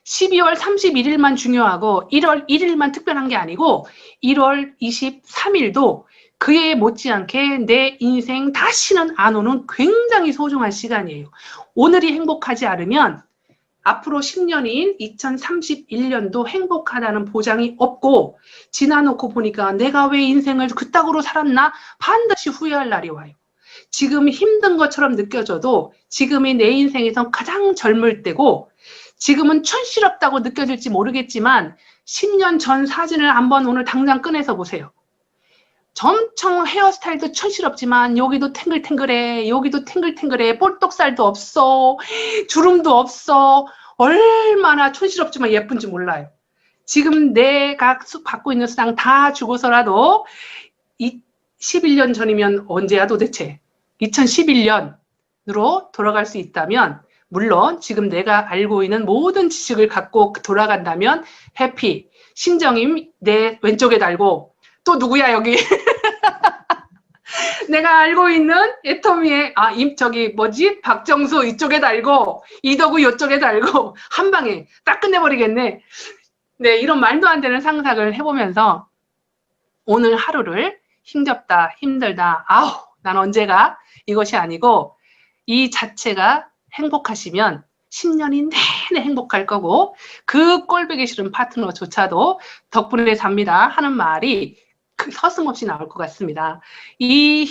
12월 31일만 중요하고 1월 1일만 특별한 게 아니고 1월 23일도 그에 못지않게 내 인생 다시는 안 오는 굉장히 소중한 시간이에요. 오늘이 행복하지 않으면 앞으로 10년인 2031년도 행복하다는 보장이 없고 지나놓고 보니까 내가 왜 인생을 그따구로 살았나 반드시 후회할 날이 와요. 지금 힘든 것처럼 느껴져도 지금이 내 인생에선 가장 젊을 때고 지금은 촌스럽다고 느껴질지 모르겠지만 10년 전 사진을 한번 오늘 당장 꺼내서 보세요. 엄청 헤어스타일도 촌스럽지만 여기도 탱글탱글해, 여기도 탱글탱글해, 볼떡살도 없어, 주름도 없어. 얼마나 촌스럽지만 예쁜지 몰라요. 지금 내가 받고 있는 수당 다 주고서라도 11년 전이면 언제야 도대체? 2011년으로 돌아갈 수 있다면 물론 지금 내가 알고 있는 모든 지식을 갖고 돌아간다면 해피, 신정임 내 왼쪽에 달고 또 누구야 여기 내가 알고 있는 애터미의 박정수 이쪽에 달고 이덕우 이쪽에 달고 한 방에 딱 끝내버리겠네. 네, 이런 말도 안 되는 상상을 해보면서 오늘 하루를 힘겹다 힘들다 난 언제가 이것이 아니고 이 자체가 행복하시면 10년이 내내 행복할 거고 그 꼴보기 싫은 파트너조차도 덕분에 삽니다 하는 말이 서슴없이 나올 것 같습니다. 이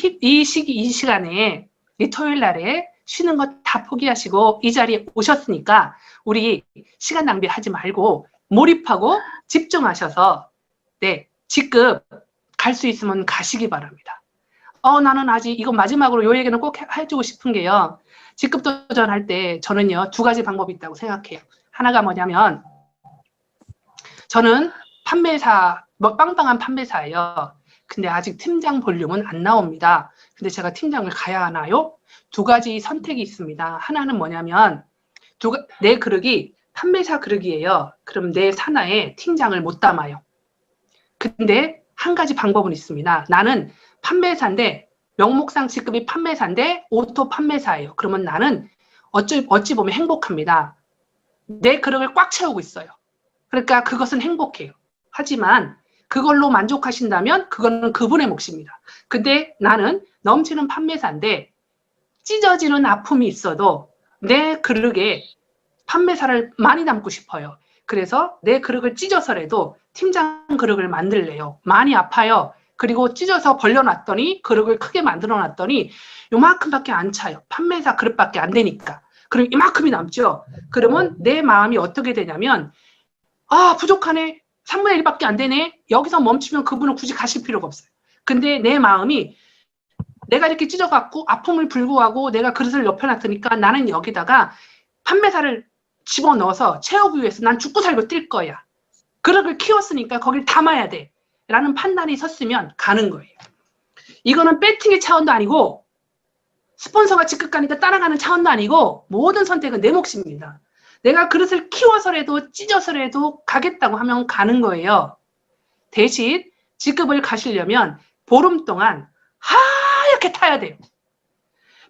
시간에 이 토요일 날에 쉬는 것 다 포기하시고 이 자리에 오셨으니까 우리 시간 낭비하지 말고 몰입하고 집중하셔서 네, 직급 갈 수 있으면 가시기 바랍니다. 나는 아직 이거 마지막으로 요 얘기는 꼭 해주고 싶은 게요. 직급 도전할 때 저는요 2가지 방법이 있다고 생각해요. 하나가 뭐냐면 저는 판매사, 빵빵한 판매사예요. 근데 아직 팀장 볼륨은 안 나옵니다. 근데 제가 팀장을 가야 하나요? 2가지 선택이 있습니다. 하나는 뭐냐면 내 그릇이 판매사 그릇이에요. 그럼 내 산하에 팀장을 못 담아요. 근데 한 가지 방법은 있습니다. 나는 판매사인데 명목상 직급이 판매사인데 오토 판매사예요. 그러면 나는 어찌 보면 행복합니다. 내 그릇을 꽉 채우고 있어요. 그러니까 그것은 행복해요. 하지만 그걸로 만족하신다면 그거는 그분의 몫입니다. 근데 나는 넘치는 판매사인데 찢어지는 아픔이 있어도 내 그릇에 판매사를 많이 담고 싶어요. 그래서 내 그릇을 찢어서라도 팀장 그릇을 만들래요. 많이 아파요. 그리고 찢어서 벌려놨더니 그릇을 크게 만들어놨더니 요만큼밖에 안 차요. 판매사 그릇밖에 안 되니까. 그럼 이만큼이 남죠. 그러면 내 마음이 어떻게 되냐면 아, 부족하네. 3분의 1밖에 안 되네. 여기서 멈추면 그분은 굳이 가실 필요가 없어요. 근데 내 마음이 내가 이렇게 찢어갖고 아픔을 불구하고 내가 그릇을 옆에 놨으니까 나는 여기다가 판매사를 집어넣어서 채우기 위해서 난 죽고 살고 뛸 거야. 그릇을 키웠으니까 거길 담아야 돼. 라는 판단이 섰으면 가는 거예요. 이거는 배팅의 차원도 아니고 스폰서가 직급 가니까 따라가는 차원도 아니고 모든 선택은 내 몫입니다. 내가 그릇을 키워서라도 찢어서라도 가겠다고 하면 가는 거예요. 대신 직급을 가시려면 보름 동안 하얗게 타야 돼요.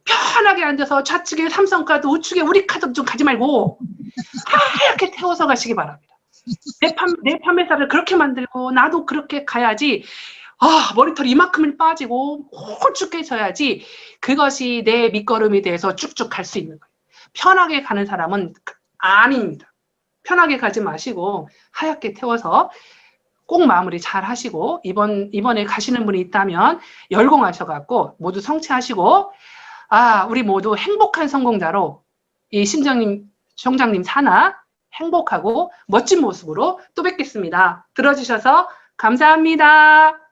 편하게 앉아서 좌측에 삼성카드, 우측에 우리카드 좀 가지 말고 하얗게 태워서 가시기 바랍니다. 내 판매사를 그렇게 만들고 나도 그렇게 가야지. 아, 머리털 이만큼을 빠지고 홀쭉게 져야지 그것이 내 밑거름이 돼서 쭉쭉 갈 수 있는 거예요. 편하게 가는 사람은 아닙니다. 편하게 가지 마시고 하얗게 태워서 꼭 마무리 잘 하시고 이번에 가시는 분이 있다면 열공하셔갖고 모두 성취하시고 아, 우리 모두 행복한 성공자로 이 총장님 산하 행복하고 멋진 모습으로 또 뵙겠습니다. 들어주셔서 감사합니다.